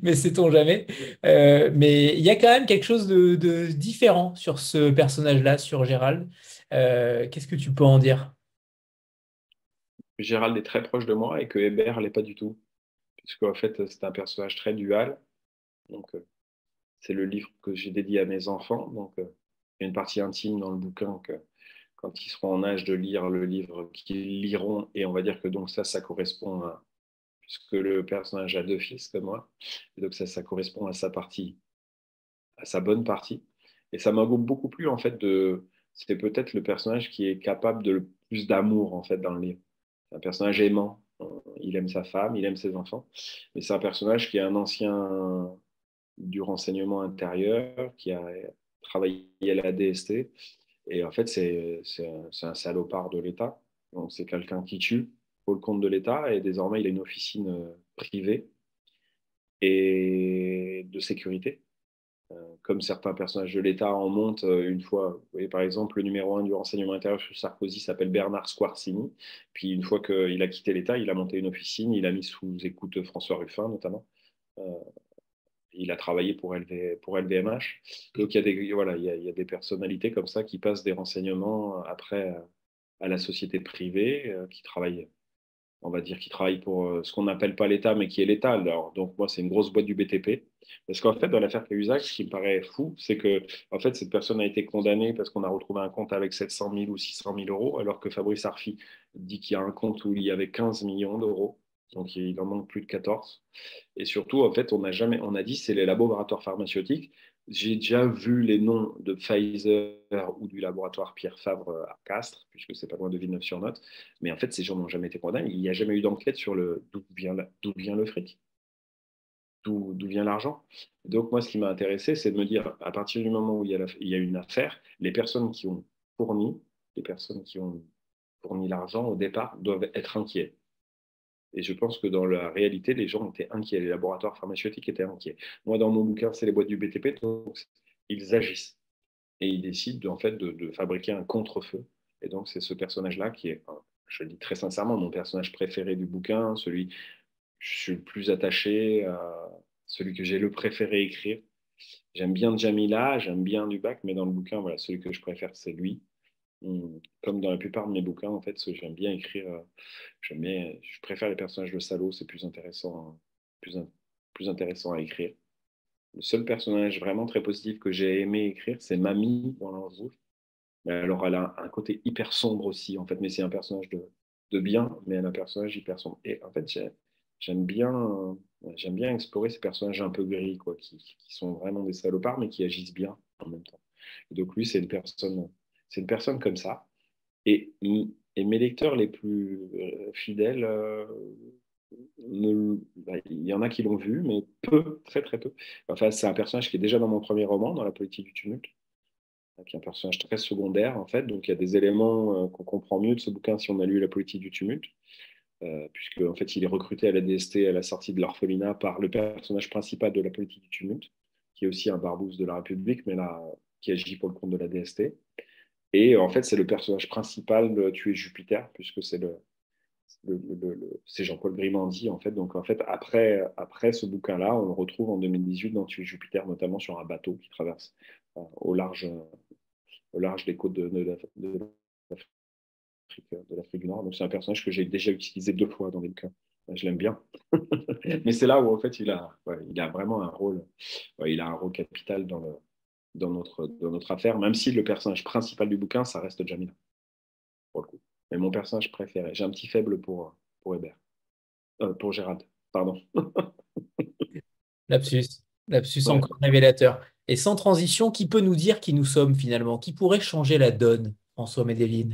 mais sait-on jamais. Mais il y a quand même quelque chose de différent sur ce personnage-là, sur Gérald. Qu'est-ce que tu peux en dire? Gérald est très proche de moi et que Hébert l'est pas du tout. Puisque en fait, c'est un personnage très dual. Donc, c'est le livre que j'ai dédié à mes enfants. Donc, il y a une partie intime dans le bouquin que quand ils seront en âge de lire le livre, qu'ils liront. Et on va dire que donc ça correspond à, puisque le personnage a deux fils comme moi. Et donc, ça correspond à sa partie, à sa bonne partie. Et ça m'a beaucoup plu, en fait, c'est peut-être le personnage qui est capable de le plus d'amour, en fait, dans le livre. C'est un personnage aimant. Il aime sa femme, il aime ses enfants. Mais c'est un personnage qui est un ancien du renseignement intérieur, qui a travaillé à la DST. Et en fait, c'est un salopard de l'État. Donc, c'est quelqu'un qui tue pour le compte de l'État. Et désormais, il a une officine privée et de sécurité. Comme certains personnages de l'État en montent une fois. Vous voyez, par exemple, le numéro un du renseignement intérieur sous Sarkozy s'appelle Bernard Squarcini. Puis une fois qu'il a quitté l'État, il a monté une officine, il a mis sous écoute François Ruffin notamment. Euh, il a travaillé pour LVMH. Donc voilà, il y a des personnalités comme ça qui passent des renseignements après à la société privée, qui travaillent on va dire, qui travaille pour ce qu'on n'appelle pas l'État, mais qui est l'État. Alors, donc, moi, c'est une grosse boîte du BTP. Parce qu'en fait, dans l'affaire Cahuzac, ce qui me paraît fou, c'est que, en fait, cette personne a été condamnée parce qu'on a retrouvé un compte avec 700 000 ou 600 000 euros, alors que Fabrice Arfi dit qu'il y a un compte où il y avait 15 millions d'euros. Donc, il en manque plus de 14. Et surtout, en fait, on a dit c'est les laboratoires pharmaceutiques. J'ai déjà vu les noms de Pfizer ou du laboratoire Pierre Fabre à Castres, puisque c'est pas loin de Villeneuve-sur-Lot. Mais en fait, ces gens n'ont jamais été condamnés. Il n'y a jamais eu d'enquête sur d'où vient le fric, d'où vient l'argent. Donc, moi, ce qui m'a intéressé, c'est de me dire, à partir du moment où il y a une affaire, fourni, les personnes qui ont fourni l'argent au départ doivent être inquiets. Et je pense que dans la réalité, les gens étaient inquiets, les laboratoires pharmaceutiques étaient inquiets. Moi, dans mon bouquin, c'est les boîtes du BTP, donc ils agissent. Et ils décident en fait de fabriquer un contre-feu. Et donc, c'est ce personnage-là qui est, je le dis très sincèrement, mon personnage préféré du bouquin, celui que je suis le plus attaché, celui que j'ai le préféré écrire. J'aime bien Jamila, j'aime bien Dubac, mais dans le bouquin, voilà, celui que je préfère, c'est lui. Comme dans la plupart de mes bouquins, en fait, ce que j'aime bien écrire, je préfère les personnages de salauds, c'est plus intéressant, plus intéressant à écrire. Le seul personnage vraiment très positif que j'ai aimé écrire, c'est Mamie dans l'Ange Rouge. Mais alors, elle a un côté hyper sombre aussi, en fait, mais c'est un personnage de bien, mais elle a un personnage hyper sombre. Et en fait, j'aime bien, j'aime bien explorer ces personnages un peu gris, quoi, qui sont vraiment des salopards, mais qui agissent bien en même temps. Et donc, lui, c'est une personne comme ça. Et, et mes lecteurs les plus fidèles, il y en a qui l'ont vu, mais peu, très très peu. Enfin, c'est un personnage qui est déjà dans mon premier roman, dans La politique du tumulte, qui est un personnage très secondaire en fait. Donc il y a des éléments qu'on comprend mieux de ce bouquin si on a lu La politique du tumulte, puisque en fait il est recruté à la DST à la sortie de l'orphelinat par le personnage principal de La politique du tumulte, qui est aussi un barbouze de la République, mais là qui agit pour le compte de la DST. Et en fait, c'est le personnage principal de Tuer Jupiter, puisque c'est Jean-Paul Grimandi, en fait. Donc, en fait, après ce bouquin-là, on le retrouve en 2018 dans Tuer Jupiter, notamment sur un bateau qui traverse au large des côtes de l'Afrique du Nord. Donc, c'est un personnage que j'ai déjà utilisé 2 fois dans des bouquins. Je l'aime bien. Mais c'est là où, en fait, il a vraiment un rôle, il a un rôle capital dans notre affaire, même si le personnage principal du bouquin, ça reste Jamila, pour le coup. Mais mon personnage préféré, j'ai un petit faible pour Hébert. Pour Gérald, pardon. Lapsus, lapsus Ouais. encore révélateur. Et sans transition, qui peut nous dire qui nous sommes finalement? Qui pourrait changer la donne, François Medellin?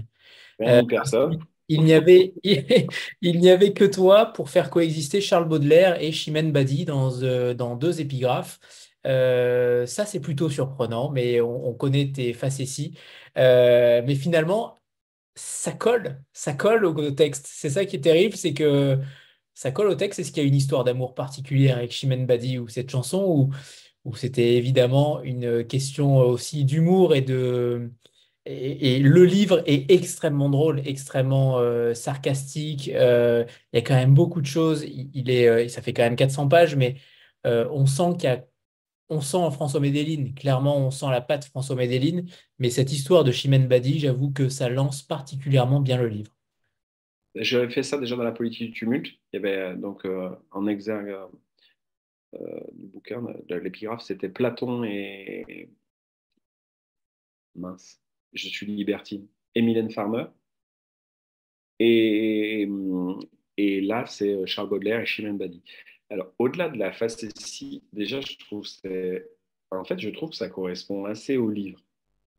Personne. Il n'y avait, il n'y avait que toi pour faire coexister Charles Baudelaire et Chimène Badi dans 2 épigraphes. Ça, c'est plutôt surprenant, mais on connaît tes facéties. Mais finalement, ça colle au texte. C'est ça qui est terrible, c'est que ça colle au texte. Est-ce qu'il y a une histoire d'amour particulière avec Chimène Badi ou cette chanson où c'était évidemment une question aussi d'humour et le livre est extrêmement drôle, extrêmement sarcastique. Il y a quand même beaucoup de choses. Ça fait quand même 400 pages, mais on sent on sent François Medellin. Clairement, on sent la patte François Medellin. Mais cette histoire de Chimène Badi, j'avoue que ça lance particulièrement bien le livre. J'avais fait ça déjà dans la politique du tumulte. Il y avait en exergue du bouquin, de l'épigraphe, c'était Platon et mince, je suis libertine, et Mylène Farmer. Et, et là, c'est Charles Baudelaire et Chimène Badi. Alors, au-delà de la facétie, déjà, je trouve que ça correspond assez au livre.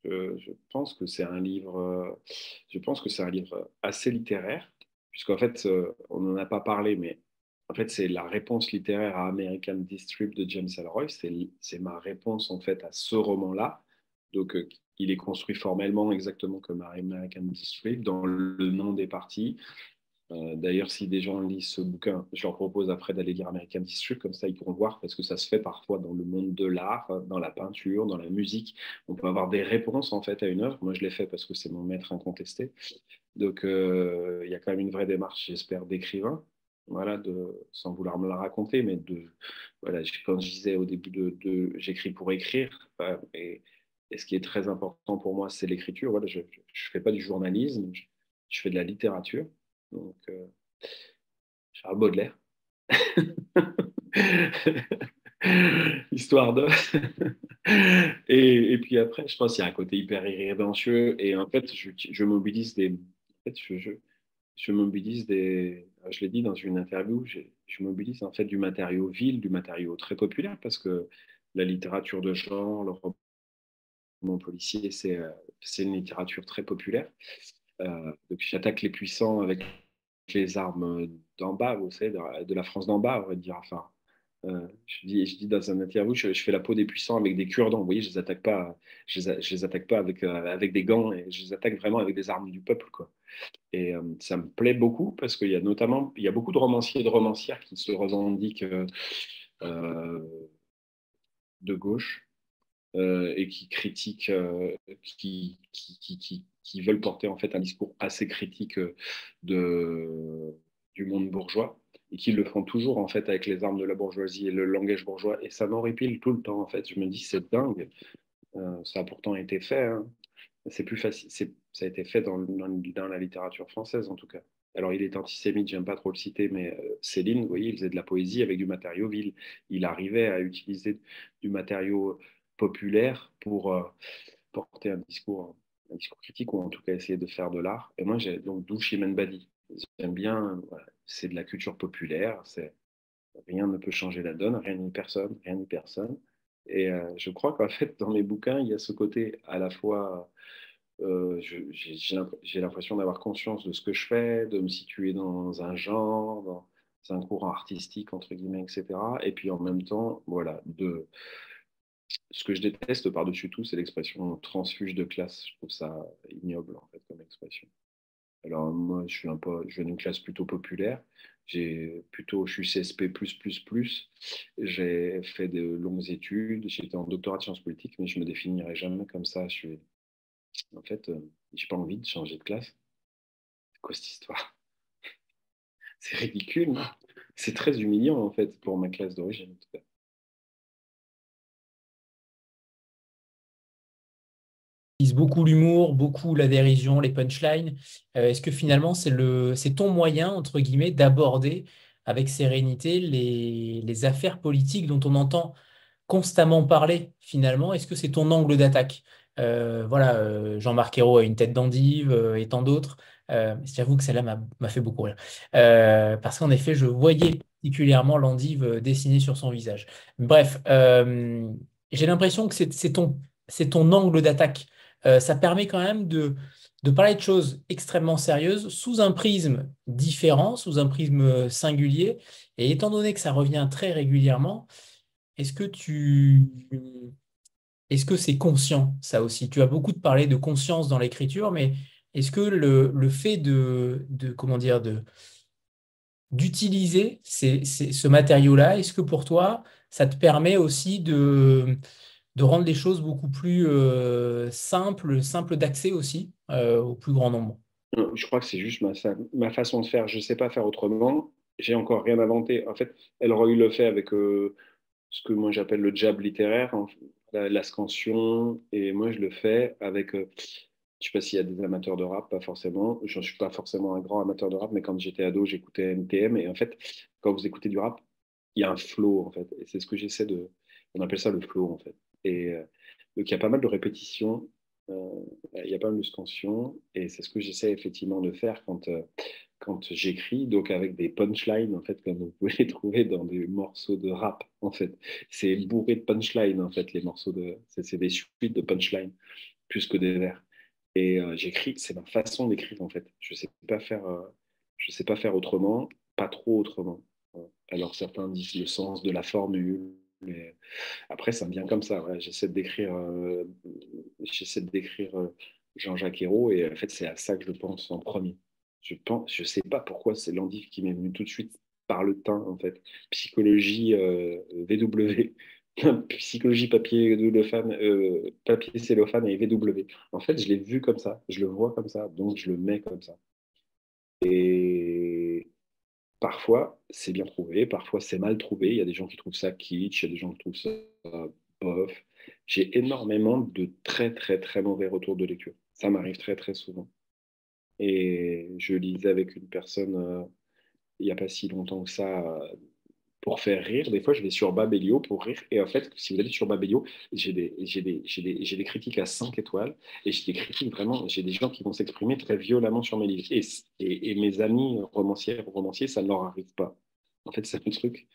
Je pense que c'est un livre, je pense que c'est un livre assez littéraire, puisqu'en fait, on n'en a pas parlé, mais en fait, c'est la réponse littéraire à American District de James Ellroy. C'est ma réponse en fait à ce roman-là. Donc, il est construit formellement exactement comme American District dans le nom des parties. D'ailleurs, si des gens lisent ce bouquin, je leur propose après d'aller lire American District, comme ça ils pourront voir, parce que ça se fait parfois dans le monde de l'art, dans la peinture, dans la musique. On peut avoir des réponses en fait à une œuvre. Moi, je l'ai fait parce que c'est mon maître incontesté. Donc, il y a quand même une vraie démarche, j'espère, d'écrivain. Voilà, sans vouloir me la raconter, mais voilà, quand je disais au début j'écris pour écrire, et ce qui est très important pour moi, c'est l'écriture. Voilà, je ne fais pas du journalisme, je fais de la littérature. Donc, Charles Baudelaire. Histoire de. Et puis après, je pense qu'il y a un côté hyper irrévérencieux. Et en fait, je mobilise des. En fait, je mobilise des. Je l'ai dit dans une interview, je mobilise en fait du matériau vil, du matériau très populaire, parce que la littérature de genre, le roman policier, c'est une littérature très populaire. Donc j'attaque les puissants avec les armes d'en bas, vous savez, de la France d'en bas, on va dire. Enfin, je dis dans un interview, je fais la peau des puissants avec des cure-dents. Vous voyez, je les attaque pas, je les attaque pas avec des gants, et je les attaque vraiment avec des armes du peuple, quoi. Et ça me plaît beaucoup parce qu'il y a il y a beaucoup de romanciers et de romancières qui se revendiquent euh, de gauche et qui critiquent, qui veulent porter en fait un discours assez critique du monde bourgeois et qui le font toujours en fait avec les armes de la bourgeoisie et le langage bourgeois. Et ça m'horripile tout le temps en fait. Je me dis c'est dingue. Ça a pourtant été fait. Hein. C'est plus facile. Ça a été fait dans la littérature française en tout cas. Alors, il est antisémite, j'aime pas trop le citer, mais Céline, vous voyez, il faisait de la poésie avec du matériau vil. Il arrivait à utiliser du matériau populaire pour porter un discours critique, ou en tout cas essayer de faire de l'art. Et moi, j'ai donc d'où Chimène Badi. J'aime bien, voilà, c'est de la culture populaire, rien ne peut changer la donne, rien ni personne, rien ni personne. Et je crois qu'en fait, dans mes bouquins, il y a ce côté à la fois j'ai l'impression d'avoir conscience de ce que je fais, de me situer dans un genre, dans un courant artistique, entre guillemets, etc. Et puis en même temps, voilà, ce que je déteste par-dessus tout, c'est l'expression transfuge de classe. Je trouve ça ignoble, en fait, comme expression. Alors moi, je viens d'une classe plutôt populaire. Je suis CSP+++. J'ai fait de longues études. J'ai été en doctorat de sciences politiques, mais je me définirai jamais comme ça. En fait, j'ai pas envie de changer de classe. C'est quoi cette histoire? C'est ridicule, non? C'est très humiliant, en fait, pour ma classe d'origine, en tout cas. Utilise beaucoup l'humour, beaucoup la dérision, les punchlines. Est-ce que finalement, c'est ton moyen, entre guillemets, d'aborder avec sérénité les affaires politiques dont on entend constamment parler, finalement? Est-ce que c'est ton angle d'attaque? Voilà, Jean-Marc Ayrault a une tête d'endive et tant d'autres. J'avoue que celle-là m'a fait beaucoup rire. Parce qu'en effet, je voyais particulièrement l'endive dessinée sur son visage. Bref, j'ai l'impression que c'est ton angle d'attaque. Ça permet quand même de parler de choses extrêmement sérieuses sous un prisme différent, sous un prisme singulier. Et étant donné que ça revient très régulièrement, est-ce que est-ce que c'est conscient, ça aussi? Tu as beaucoup parlé de conscience dans l'écriture, mais est-ce que le fait comment dire, d'utiliser ce matériau-là, est-ce que pour toi, ça te permet aussi de rendre les choses beaucoup plus simples d'accès aussi au plus grand nombre? Je crois que c'est juste ma façon de faire. Je ne sais pas faire autrement. J'ai encore rien inventé. En fait, Elroy le fait avec ce que moi j'appelle le jab littéraire, hein, la scansion, et moi je le fais avec, je ne sais pas s'il y a des amateurs de rap, pas forcément, je ne suis pas forcément un grand amateur de rap, mais quand j'étais ado, j'écoutais NTM, et en fait, quand vous écoutez du rap, il y a un flow, en fait, et c'est ce que on appelle ça le flow, en fait. Et donc il y a pas mal de répétitions, euh, il y a pas mal de scansions, et c'est ce que j'essaie effectivement de faire quand j'écris, donc avec des punchlines, en fait, comme vous pouvez les trouver dans des morceaux de rap, en fait. C'est bourré de punchlines, en fait, les morceaux c'est des suites de punchlines, plus que des vers. Et j'écris, c'est ma façon d'écrire, en fait. Je sais pas faire autrement, pas trop autrement. Alors certains disent le sens de la formule, mais après, ça me vient comme ça. Ouais. J'essaie de décrire Jean-Jacques Ayrault, et en fait, c'est à ça que je pense en premier. Je sais pas pourquoi c'est l'endive qui m'est venu tout de suite par le teint, en fait. Psychologie VW, psychologie papier cellophane et VW. En fait, je l'ai vu comme ça, je le vois comme ça, donc je le mets comme ça. Et parfois, c'est bien trouvé, parfois c'est mal trouvé. Il y a des gens qui trouvent ça kitsch, il y a des gens qui trouvent ça bof. J'ai énormément de très, très, très mauvais retours de lecture. Ça m'arrive très, très souvent. Et je lisais avec une personne il n'y a pas si longtemps que ça pour faire rire. Des fois, je vais sur Babelio pour rire. Et en fait, si vous allez sur Babelio, j'ai des critiques à 5 étoiles. Et j'ai des critiques vraiment, j'ai des gens qui vont s'exprimer très violemment sur mes livres. Et mes amis romanciers, ça ne leur arrive pas. En fait, c'est le truc.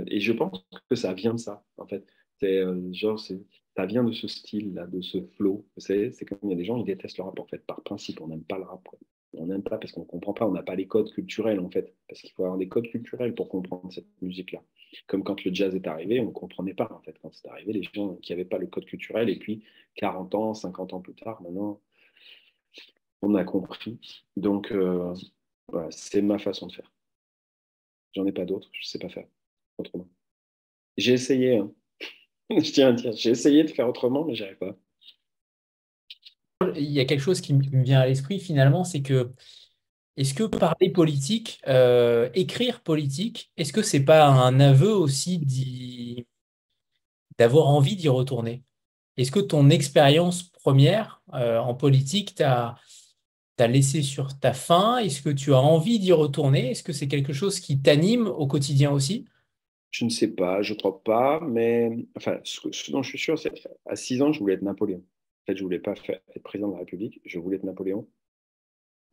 Et je pense que ça vient de ça. En fait, ça vient de ce style-là, de ce flow. C'est comme il y a des gens, ils détestent le rap, en fait, par principe. On n'aime pas le rap, quoi. On n'aime pas parce qu'on ne comprend pas, on n'a pas les codes culturels en fait, parce qu'il faut avoir des codes culturels pour comprendre cette musique-là. Comme quand le jazz est arrivé, on ne comprenait pas en fait. Quand c'est arrivé, les gens qui n'avaient pas le code culturel, et puis 40 ans, 50 ans plus tard, maintenant, on a compris. Donc, voilà, c'est ma façon de faire. J'en ai pas d'autres, je ne sais pas faire autrement. J'ai essayé, hein. Je tiens à dire, j'ai essayé de faire autrement, mais j'y arrive pas. Il y a quelque chose qui me vient à l'esprit finalement, c'est que est-ce que parler politique, écrire politique, est-ce que c'est pas un aveu aussi d'avoir envie d'y retourner? Est-ce que ton expérience première en politique t'a laissé sur ta faim? Est-ce que tu as envie d'y retourner? Est-ce que c'est quelque chose qui t'anime au quotidien aussi? Je ne sais pas, je crois pas, mais enfin, ce dont je suis sûr, c'est à 6 ans, je voulais être Napoléon. En fait, je voulais pas être président de la République, je voulais être Napoléon.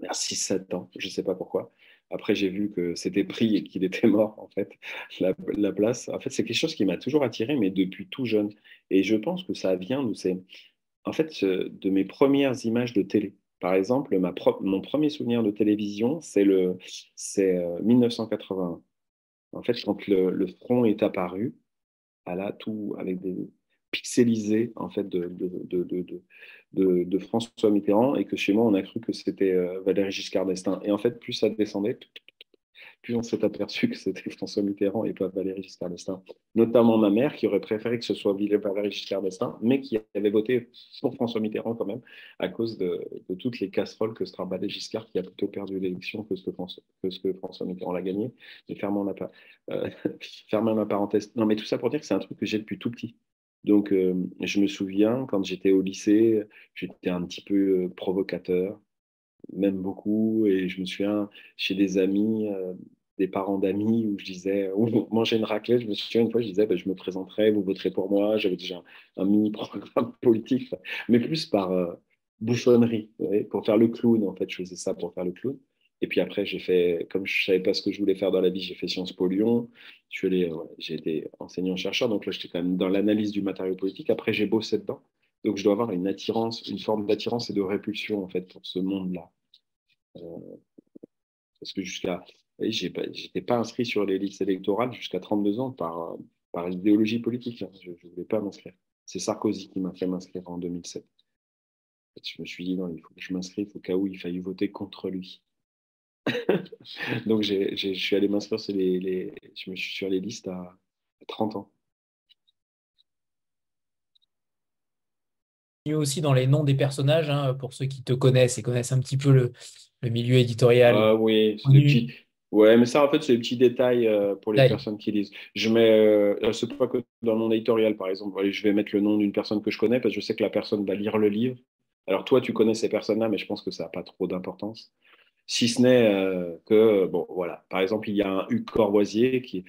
À 6 7 ans, je ne sais pas pourquoi. Après, j'ai vu que c'était pris et qu'il était mort, en fait, la place. En fait, c'est quelque chose qui m'a toujours attiré, mais depuis tout jeune. Et je pense que ça vient en fait, de mes premières images de télé. Par exemple, mon premier souvenir de télévision, c'est 1981. En fait, quand le front est apparu, tout avec des pixelisés en fait de François Mitterrand, et que chez moi on a cru que c'était Valéry Giscard d'Estaing, et en fait plus ça descendait, plus on s'est aperçu que c'était François Mitterrand et pas Valéry Giscard d'Estaing, notamment ma mère qui aurait préféré que ce soit Valéry Giscard d'Estaing, mais qui avait voté pour François Mitterrand quand même à cause de toutes les casseroles que se trimballait Giscard, qui a plutôt perdu l'élection que ce que François Mitterrand l'a gagné. Mais euh, fermons ma parenthèse. Non, mais tout ça pour dire que c'est un truc que j'ai depuis tout petit. Donc, je me souviens, quand j'étais au lycée, j'étais un petit peu provocateur, même beaucoup, et je me souviens chez des amis, des parents d'amis, où je disais, où on mangeait une raclette, je me souviens une fois, je disais, ben, je me présenterai, vous voterez pour moi, j'avais déjà un mini-programme politique, mais plus par bouffonnerie, vous voyez, pour faire le clown, en fait, je faisais ça pour faire le clown. Et puis après, comme je savais pas ce que je voulais faire dans la vie, j'ai fait Sciences Po Lyon, j'ai été enseignant-chercheur, donc là, j'étais quand même dans l'analyse du matériau politique. Après, j'ai bossé dedans. Donc, je dois avoir une forme d'attirance et de répulsion, en fait, pour ce monde-là. Parce que oui, j'étais pas inscrit sur les listes électorales jusqu'à 32 ans par idéologie politique, hein. Je ne voulais pas m'inscrire. C'est Sarkozy qui m'a fait m'inscrire en 2007. Je me suis dit, non, il faut que je m'inscrive au cas où il faille voter contre lui. Donc, je suis allé m'inscrire sur je me suis sur les listes à 30 ans. Mieux aussi dans les noms des personnages, hein, pour ceux qui te connaissent et connaissent un petit peu le milieu éditorial Ah oui, c'est des connu. petits. Ouais, mais ça, en fait, c'est des petits détails pour les Là, personnes qui lisent. Je mets, c'est pas que dans mon éditorial, par exemple. Allez, je vais mettre le nom d'une personne que je connais parce que je sais que la personne va lire le livre. Alors, toi, tu connais ces personnes-là, mais je pense que ça n'a pas trop d'importance. Si ce n'est que, bon, voilà. Par exemple, il y a un Hugues Corvoisier qui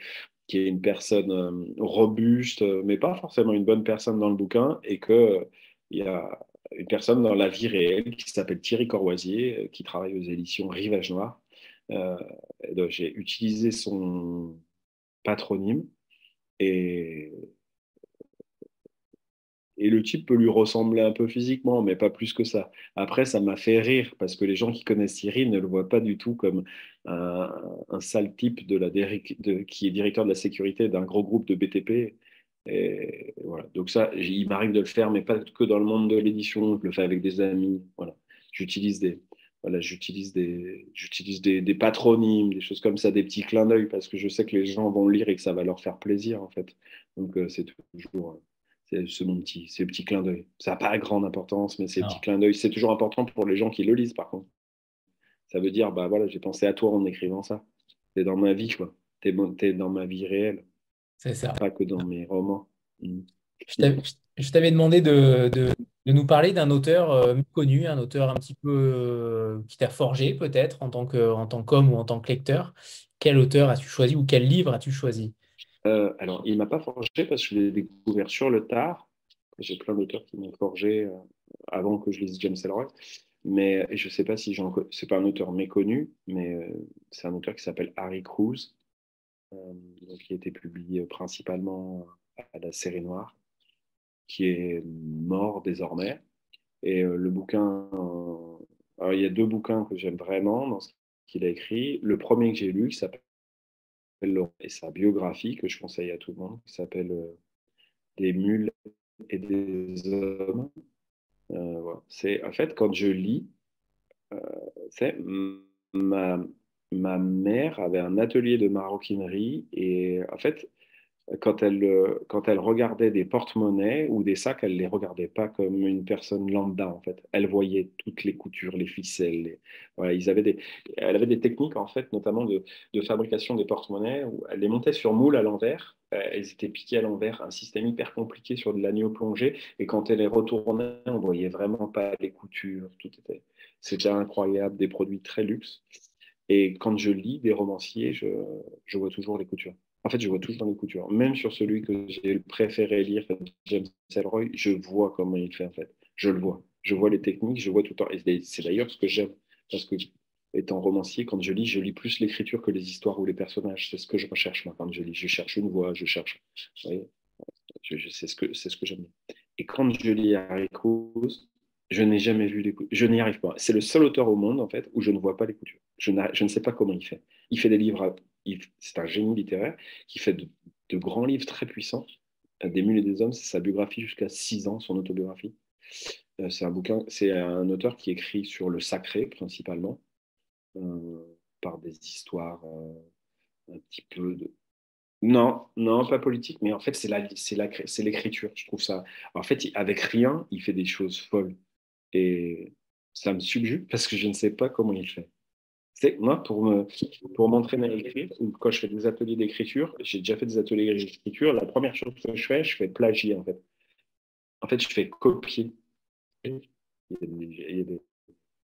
est une personne robuste, mais pas forcément une bonne personne dans le bouquin, et que il y a une personne dans la vie réelle qui s'appelle Thierry Corvoisier, qui travaille aux éditions Rivage Noir. Euh, et donc, j'ai utilisé son patronyme et, et le type peut lui ressembler un peu physiquement, mais pas plus que ça. Après, ça m'a fait rire parce que les gens qui connaissent Thierry ne le voient pas du tout comme un, un sale type qui est directeur de la sécurité d'un gros groupe de BTP. Et voilà. Donc ça, il m'arrive de le faire, mais pas que dans le monde de l'édition. Je le fais avec des amis. Voilà. J'utilise des, voilà, des patronymes, des choses comme ça, des petits clins d'œil parce que je sais que les gens vont le lire et que ça va leur faire plaisir en fait. Donc c'est toujours. Ces petits clins d'œil. Ça n'a pas grande importance, mais ces petits non. clins d'œil, c'est toujours important pour les gens qui le lisent, par contre. Ça veut dire, bah voilà, j'ai pensé à toi en écrivant ça. T'es dans ma vie, quoi. T'es dans ma vie réelle, C'est ça. pas que dans mes romans. Mm. Je t'avais demandé de nous parler d'un auteur connu, un auteur un petit peu qui t'a forgé peut-être en tant qu'homme ou en tant que lecteur. Quel auteur as-tu choisi ou quel livre as-tu choisi? Alors, il m'a pas forgé parce que je l'ai découvert sur le tard. J'ai plein d'auteurs qui m'ont forgé avant que je lise James Ellroy. Mais je sais pas si c'est pas un auteur méconnu, mais c'est un auteur qui s'appelle Harry Crews, donc, qui a été publié principalement à la Série Noire, qui est mort désormais. Et le bouquin, alors il y a deux bouquins que j'aime vraiment dans ce qu'il a écrit. Le premier que j'ai lu, qui s'appelle et sa biographie, que je conseille à tout le monde, qui s'appelle Des mules et des hommes. Voilà. C'est en fait quand je lis, c'est ma, ma mère avait un atelier de maroquinerie et en fait quand elle regardait des porte-monnaies ou des sacs, elle les regardait pas comme une personne lambda, en fait. Elle voyait toutes les coutures, les ficelles. Voilà, elle avait des techniques, en fait, notamment de fabrication des porte-monnaies, où elle les montait sur moule à l'envers. Elles étaient piquées à l'envers, un système hyper compliqué sur de l'agneau plongé. Et quand elle les retournait, on voyait vraiment pas les coutures. C'était incroyable, des produits très luxe. Et quand je lis des romanciers, je vois toujours les coutures. En fait, je vois toujours les coutures. Même sur celui que j'ai préféré lire, James Ellroy, je vois comment il fait en fait. Je le vois. Je vois les techniques, je vois tout le temps. Et c'est d'ailleurs ce que j'aime. Parce que, étant romancier, quand je lis plus l'écriture que les histoires ou les personnages. C'est ce que je recherche, moi, quand je lis. Je cherche une voix, je cherche. Vous voyez, c'est ce que j'aime. Et quand je lis Harry Crews, je n'ai jamais vu les coutures. Je n'y arrive pas. C'est le seul auteur au monde, en fait, où je ne vois pas les coutures. Je ne sais pas comment il fait. Il fait des livres, c'est un génie littéraire qui fait de grands livres très puissants. Des mules et des hommes, c'est sa biographie jusqu'à 6 ans, son autobiographie. C'est un auteur qui écrit sur le sacré, principalement, par des histoires un petit peu de. Non, non, pas politique, mais en fait, c'est l'écriture. Je trouve ça. En fait, avec rien, il fait des choses folles. Et ça me subjugue parce que je ne sais pas comment il fait. Moi, pour m'entraîner à écrire, ou quand je fais des ateliers d'écriture, j'ai déjà fait des ateliers d'écriture, la première chose que je fais plagier, en fait. En fait, je fais copier. Il y a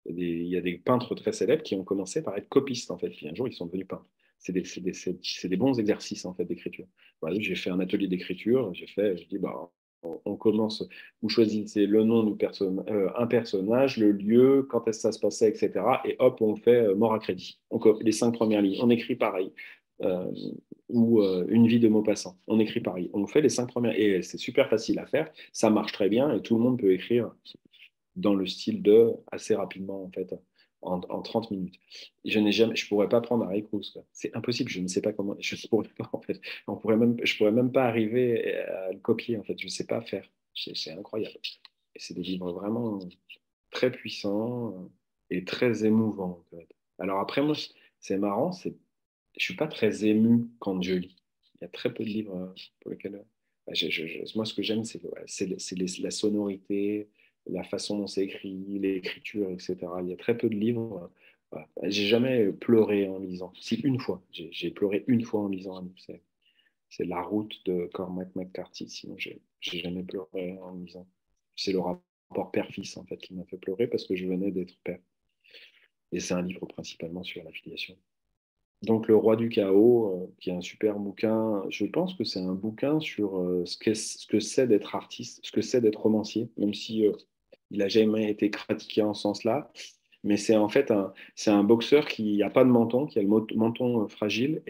il y a des peintres très célèbres qui ont commencé par être copistes, en fait. Puis un jour, ils sont devenus peintres. C'est des bons exercices, en fait, d'écriture. Voilà, j'ai fait un atelier d'écriture. Je dis, bah, on commence, vous choisissez le nom un personnage, le lieu, quand est-ce que ça se passait, etc. Et hop, on fait mort à crédit. Donc, les 5 premières lignes, on écrit pareil. Euh, ou une vie de Maupassant. On écrit pareil. On fait les 5 premières. Et c'est super facile à faire. Ça marche très bien et tout le monde peut écrire dans le style de assez rapidement, en fait, en 30 minutes. Je pourrais pas prendre Harry Crews, quoi. C'est impossible, je ne sais pas comment, je ne pourrais pas, en fait. Je pourrais même pas arriver à le copier, en fait, je ne sais pas faire. C'est incroyable. Et c'est des livres vraiment. très puissant et très émouvant, en fait. Alors après, moi, c'est marrant, je suis pas très ému quand je lis. Il y a très peu de livres pour lesquels... moi, ce que j'aime, c'est la sonorité, la façon dont c'est écrit, l'écriture, etc. Il y a très peu de livres. Voilà. J'ai jamais pleuré en lisant. Si, une fois. J'ai pleuré une fois en lisant un livre. C'est La Route de Cormac McCarthy. Sinon, j'ai jamais pleuré en lisant. C'est le rapport père-fils, en fait, qui m'a fait pleurer parce que je venais d'être père. Et c'est un livre principalement sur la filiation. Donc, Le Roi du Chaos, qui est un super bouquin, je pense que c'est un bouquin sur ce que c'est d'être artiste, ce que c'est d'être romancier, même si il n'a jamais été critiqué en ce sens-là. Mais c'est en fait c'est un boxeur qui n'a pas de menton, qui a le menton fragile,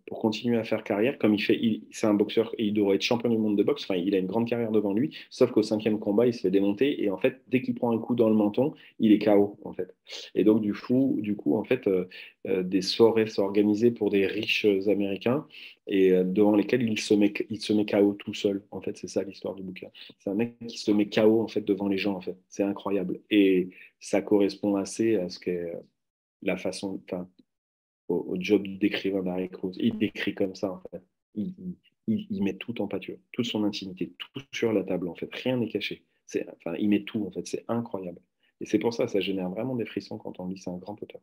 pour continuer à faire carrière, comme c'est un boxeur et il devrait être champion du monde de boxe, enfin, il a une grande carrière devant lui, sauf qu'au 5e combat, il se fait démonter et en fait, dès qu'il prend un coup dans le menton, il est KO, en fait. Et donc, du coup en fait, des soirées sont organisées pour des riches Américains et devant lesquels il se met KO tout seul. En fait, c'est ça l'histoire du bouquin. C'est un mec qui se met KO, en fait, devant les gens, en fait. C'est incroyable. Et ça correspond assez à ce qu'est la façon, enfin, au job d'écrivain d'Harry Cruz. Il écrit comme ça, en fait. Il met tout en pâture, toute son intimité, tout sur la table, en fait. Rien n'est caché. Enfin, il met tout, en fait. C'est incroyable. Et c'est pour ça, ça génère vraiment des frissons quand on lit. C'est un grand auteur.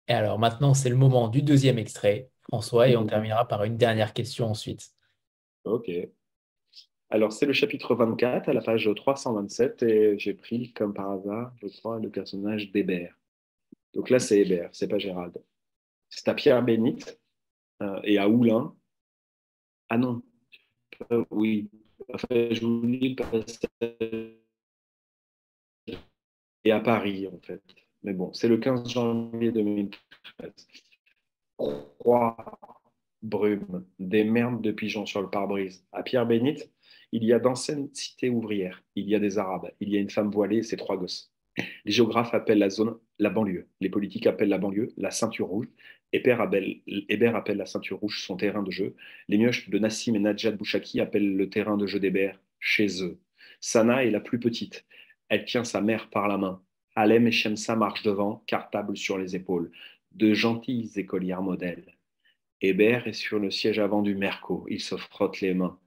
Et alors maintenant, c'est le moment du deuxième extrait, François, et on Mhm. terminera par une dernière question ensuite. Ok. Alors, c'est le chapitre 24, à la page 327, et j'ai pris, comme par hasard, je crois, le personnage d'Hébert. Donc là, c'est Hébert, c'est pas Gérald. C'est à Pierre Bénite et à Oulin. Ah non, oui. Enfin, je vous lis le passage. Et à Paris, en fait. Mais bon, c'est le 15 janvier 2013. Froid, brume, des merdes de pigeons sur le pare-brise. À Pierre-Bénite, il y a d'anciennes cités ouvrières. Il y a des Arabes. Il y a une femme voilée et ses 3 gosses. Les géographes appellent la zone la banlieue. Les politiques appellent la banlieue la ceinture rouge. Hébert appelle la ceinture rouge son terrain de jeu. Les mioches de Nassim et Najat Bouchaki appellent le terrain de jeu d'Hébert chez eux. Sana est la plus petite. Elle tient sa mère par la main. Alem et Shemsa marchent devant, cartable sur les épaules. De gentilles écolières modèles. Hébert est sur le siège avant du Merco. Il se frotte les mains.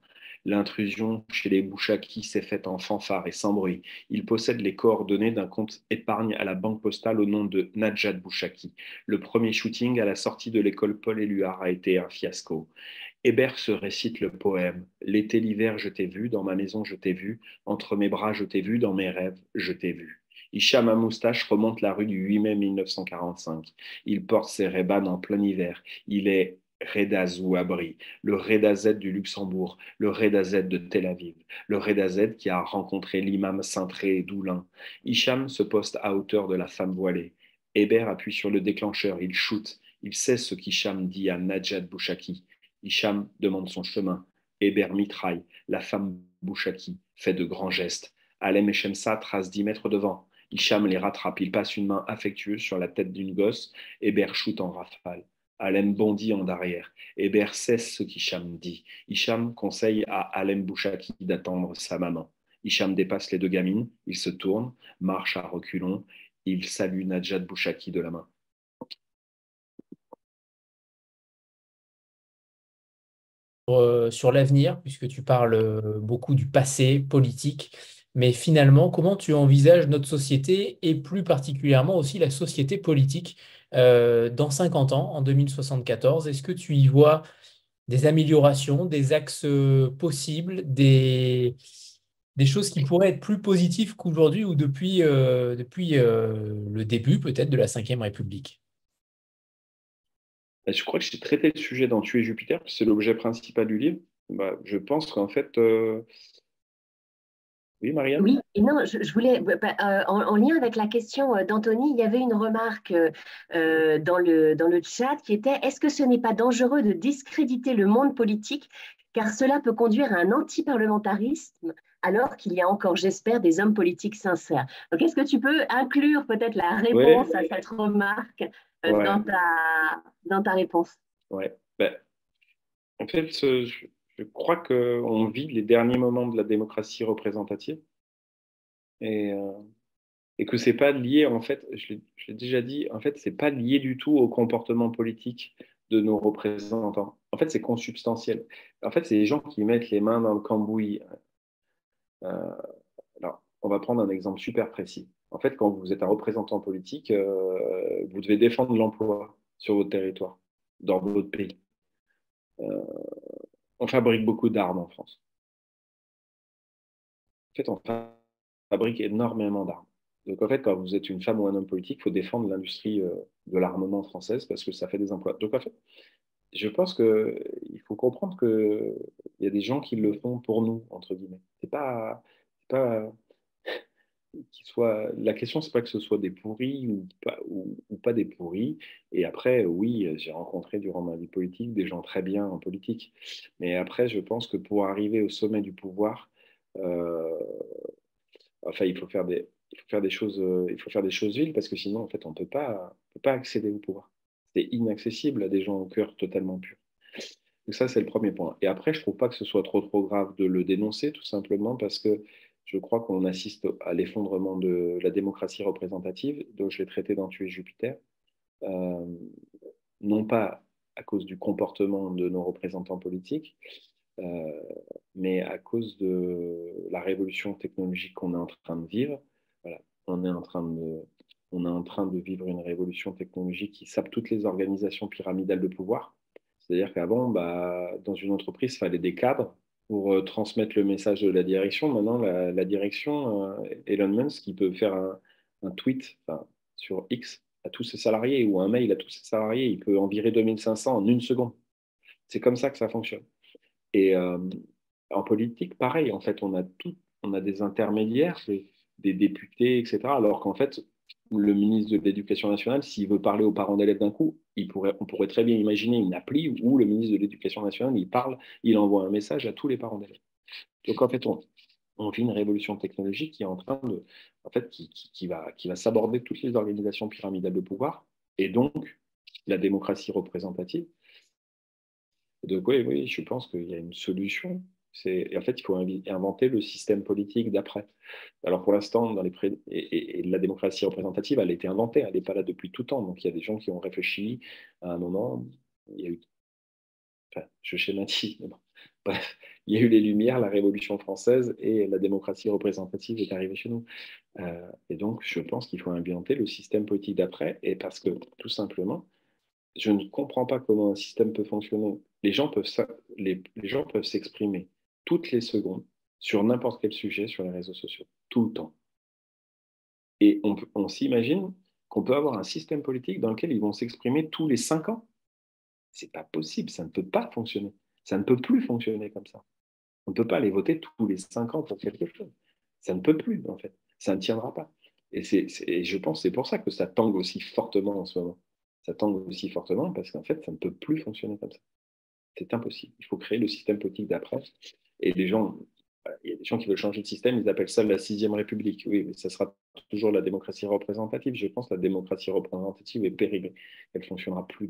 L'intrusion chez les Bouchaki s'est faite en fanfare et sans bruit. Il possède les coordonnées d'un compte épargne à la banque postale au nom de Najat Bouchaki. Le premier shooting à la sortie de l'école Paul Éluard a été un fiasco. Hébert se récite le poème. L'été, l'hiver, je t'ai vu, dans ma maison, je t'ai vu, entre mes bras, je t'ai vu, dans mes rêves, je t'ai vu. Hicham à moustache remonte la rue du 8 mai 1945. Il porte ses Ray-Ban en plein hiver. Il est Reda Zouabri, le Reda Z du Luxembourg, le Reda Z de Tel Aviv, le Reda Z qui a rencontré l'imam cintré d'Oulin. Hicham se poste à hauteur de la femme voilée. Hébert appuie sur le déclencheur, il shoot. Il sait ce qu'Hicham dit à Najat Bouchaki. Hicham demande son chemin. Hébert mitraille. La femme Bouchaki fait de grands gestes. Alem et Shemsa tracent 10 mètres devant. Hicham les rattrape. Il passe une main affectueuse sur la tête d'une gosse. Hébert shoot en rafale. Alem bondit en arrière. Hébert cesse ce qu'Hicham dit. Hicham conseille à Alem Bouchaki d'attendre sa maman. Hicham dépasse les 2 gamines. Il se tourne, marche à reculons. Il salue Najat Bouchaki de la main. Sur l'avenir, puisque tu parles beaucoup du passé politique, mais finalement, comment tu envisages notre société et plus particulièrement aussi la société politique dans 50 ans, en 2074? Est-ce que tu y vois des améliorations, des axes possibles, des choses qui pourraient être plus positives qu'aujourd'hui ou depuis le début peut-être de la Cinquième République? Je crois que j'ai traité le sujet dans Tuer Jupiter, c'est l'objet principal du livre. Bah, je pense qu'en fait, oui, Marianne? Oui, et non, je voulais, en lien avec la question d'Anthony, il y avait une remarque dans le chat qui était, est-ce que ce n'est pas dangereux de discréditer le monde politique, car cela peut conduire à un anti-parlementarisme, alors qu'il y a encore, j'espère, des hommes politiques sincères. Donc, est-ce que tu peux inclure peut-être la Ouais, réponse à cette remarque ouais, dans ta réponse? ouais. Ben, en fait, je je crois qu'on vit les derniers moments de la démocratie représentative et que c'est pas lié, en fait, je l'ai déjà dit, en fait, c'est pas lié du tout au comportement politique de nos représentants. En fait, c'est consubstantiel. En fait, c'est les gens qui mettent les mains dans le cambouis. Euh, alors, on va prendre un exemple super précis. En fait, quand vous êtes un représentant politique, vous devez défendre l'emploi sur votre territoire, dans votre pays. Euh, on fabrique beaucoup d'armes en France. En fait, on fabrique énormément d'armes. Donc, en fait, quand vous êtes une femme ou un homme politique, il faut défendre l'industrie de l'armement française parce que ça fait des emplois. Donc, en fait, je pense qu'il faut comprendre qu'il y a des gens qui le font pour nous, entre guillemets. C'est pas la question, c'est pas que ce soit des pourris ou pas des pourris. Et après, oui, j'ai rencontré durant ma vie politique des gens très bien en politique. Mais après, je pense que pour arriver au sommet du pouvoir, euh, enfin, il faut faire des choses, il faut faire des choses viles parce que sinon, en fait, on peut pas accéder au pouvoir. C'est inaccessible à des gens au cœur totalement pur. Donc ça, c'est le premier point. Et après, je trouve pas que ce soit trop grave de le dénoncer, tout simplement parce que je crois qu'on assiste à l'effondrement de la démocratie représentative, donc je l'ai traité dans Tuer Jupiter, euh, non pas à cause du comportement de nos représentants politiques, euh, mais à cause de la révolution technologique qu'on est en train de vivre. Voilà. On est en train de vivre une révolution technologique qui sape toutes les organisations pyramidales de pouvoir. C'est-à-dire qu'avant, bah, dans une entreprise, il fallait des cadres pour transmettre le message de la direction. Maintenant, la direction, Elon Musk, qui peut faire un tweet sur X à tous ses salariés ou un mail à tous ses salariés, il peut en virer 2500 en une seconde. C'est comme ça que ça fonctionne. Et en politique, pareil, en fait, on a des intermédiaires, des députés, etc. Alors qu'en fait, le ministre de l'Éducation nationale, s'il veut parler aux parents d'élèves d'un coup, on pourrait très bien imaginer une appli où le ministre de l'Éducation nationale, il parle, il envoie un message à tous les parents d'élèves. Donc en fait, on vit une révolution technologique qui est en train de, en fait, qui va s'aborder toutes les organisations pyramidales de pouvoir et donc la démocratie représentative. Donc oui, je pense qu'il y a une solution. Et en fait, il faut inventer le système politique d'après. Alors pour l'instant, et la démocratie représentative, elle a été inventée, elle n'est pas là depuis tout temps. Donc il y a des gens qui ont réfléchi à un moment. Il y a eu, enfin, je schématise, mais bon. Bref, il y a eu les Lumières, la Révolution française et la démocratie représentative est arrivée chez nous. Et donc je pense qu'il faut inventer le système politique d'après, et parce que tout simplement, je ne comprends pas comment un système peut fonctionner. Les gens peuvent s'exprimer toutes les secondes sur n'importe quel sujet sur les réseaux sociaux, tout le temps. Et on s'imagine qu'on peut avoir un système politique dans lequel ils vont s'exprimer tous les 5 ans. C'est pas possible, ça ne peut pas fonctionner. Ça ne peut plus fonctionner comme ça. On ne peut pas aller voter tous les 5 ans pour quelque chose. Ça ne peut plus, en fait. Ça ne tiendra pas. Et je pense que c'est pour ça que ça tangue aussi fortement en ce moment. Ça tangue aussi fortement parce qu'en fait, ça ne peut plus fonctionner comme ça. C'est impossible. Il faut créer le système politique d'après. Et les gens, il y a des gens qui veulent changer de système, ils appellent ça la sixième république. Oui, mais ça sera toujours la démocratie représentative. Je pense que la démocratie représentative est périmée. Elle fonctionnera plus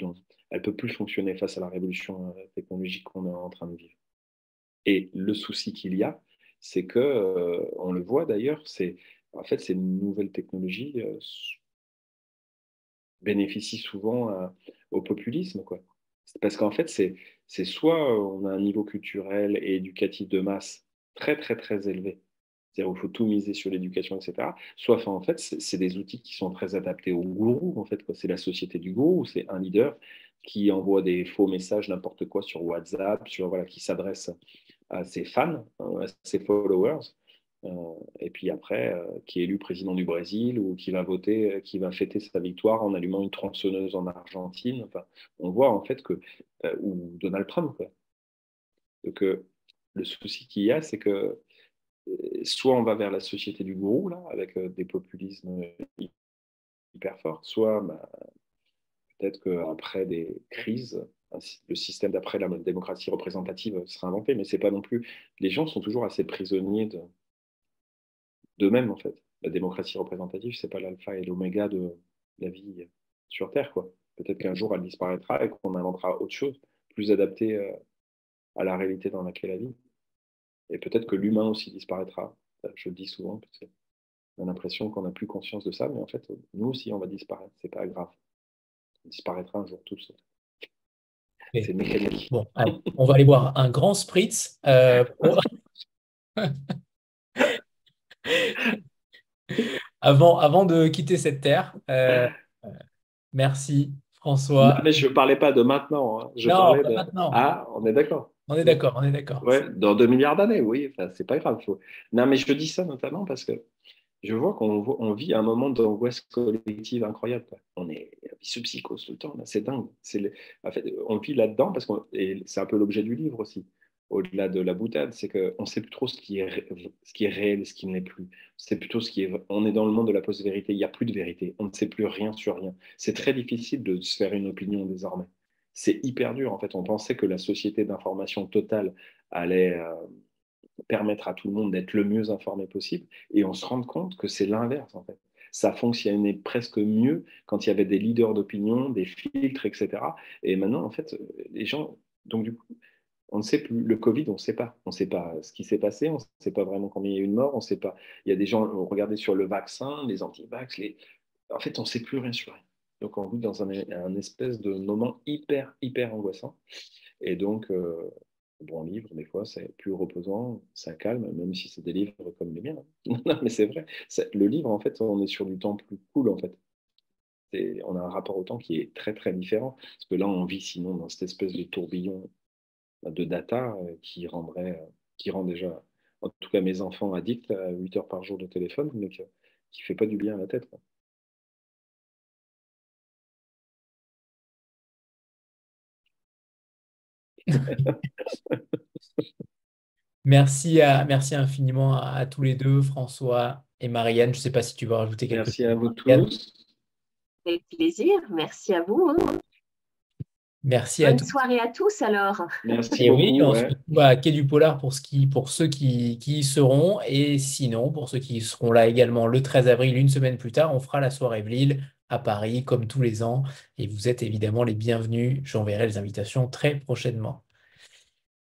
elle peut plus fonctionner face à la révolution technologique qu'on est en train de vivre. Et le souci qu'il y a, c'est que, on le voit d'ailleurs, en fait, ces nouvelles technologies bénéficient souvent au populisme, quoi. C'est parce qu'en fait, c'est soit on a un niveau culturel et éducatif de masse très élevé, c'est-à-dire où il faut tout miser sur l'éducation, etc. Soit, enfin, en fait, c'est des outils qui sont très adaptés au gourou, en fait, quoi. C'est la société du gourou, c'est un leader qui envoie des faux messages, n'importe quoi, sur WhatsApp, voilà, qui s'adresse à ses fans, à ses followers, et puis après, qui est élu président du Brésil ou qui va voter, qui va fêter sa victoire en allumant une tronçonneuse en Argentine. Enfin, on voit en fait ou Donald Trump, quoi. Donc, le souci qu'il y a, c'est que soit on va vers la société du gourou, là, avec des populismes hyper forts, soit bah, peut-être qu'après des crises, le système d'après la démocratie représentative sera inventé, mais c'est pas non plus. Les gens sont toujours assez prisonniers d'eux-mêmes, en fait. La démocratie représentative, c'est pas l'alpha et l'oméga de la vie sur Terre, quoi. Peut-être qu'un jour, elle disparaîtra et qu'on inventera autre chose, plus adapté à la réalité dans laquelle elle vit. Et peut-être que l'humain aussi disparaîtra. Je le dis souvent, parce qu'on a l'impression qu'on n'a plus conscience de ça, mais en fait, nous aussi, on va disparaître. C'est pas grave. On disparaîtra un jour tous. Ok. C'est mécanique. Bon, allez, on va aller boire un grand spritz avant de quitter cette terre. Merci, Non, François. mais je ne parlais pas de maintenant, hein. Je Non, parlais pas de... maintenant. Ah, on est d'accord. On est d'accord, on est d'accord. Ouais, dans 2 milliards d'années, oui, enfin, c'est pas grave. Non, mais je dis ça notamment parce que je vois on vit un moment d'angoisse collective incroyable, quoi. On est sous psychose tout le temps, là. C'est dingue. En fait, on vit là-dedans et c'est un peu l'objet du livre aussi. Au-delà de la boutade, c'est qu'on ne sait plus trop ce qui est réel et ce qui ne l'est plus. C'est plutôt ce qui est. On est dans le monde de la post-vérité. Il n'y a plus de vérité. On ne sait plus rien sur rien. C'est très difficile de se faire une opinion désormais. C'est hyper dur, en fait. On pensait que la société d'information totale allait permettre à tout le monde d'être le mieux informé possible, et on se rend compte que c'est l'inverse, en fait. Ça fonctionnait presque mieux quand il y avait des leaders d'opinion, des filtres, etc. Et maintenant, en fait, les gens, donc du coup, on ne sait plus. Le Covid, on ne sait pas. On ne sait pas ce qui s'est passé, on ne sait pas vraiment combien il y a eu de morts, on ne sait pas. Il y a des gens, regardez sur le vaccin, les anti-vax, en fait, on ne sait plus rien sur rien. Donc, on vit dans un espèce de moment hyper, hyper angoissant. Et donc, bon, livre, des fois, c'est plus reposant, ça calme, même si c'est des livres comme les miens. Non, mais c'est vrai. Le livre, en fait, on est sur du temps plus cool, en fait. On a un rapport au temps qui est très, très différent. Parce que là, on vit sinon dans cette espèce de tourbillon de data qui rend déjà, en tout cas mes enfants, addicts à 8 heures par jour de téléphone, mais qui ne fait pas du bien à la tête, quoi. Merci infiniment à tous les deux, François et Marianne. Je ne sais pas si tu veux rajouter quelque Merci à chose, vous Marianne. tous. Avec plaisir. Merci à vous, hein. Merci à Bonne tous. soirée à tous alors. Merci Et oui, beaucoup. on se Ouais. retrouve à Quai du Polar pour ceux qui y seront. Et sinon, pour ceux qui seront là également le 13 avril, une semaine plus tard, on fera la soirée Vlil à Paris, comme tous les ans. Et vous êtes évidemment les bienvenus. J'enverrai les invitations très prochainement.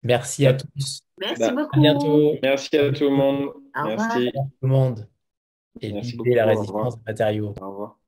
Merci à Bah, tous. Merci bah, À beaucoup. bientôt. merci À à tout le bientôt. monde. Au revoir. Merci. Tout le monde. Et Merci vivez la beaucoup. Au résistance revoir. des matériaux. Au revoir.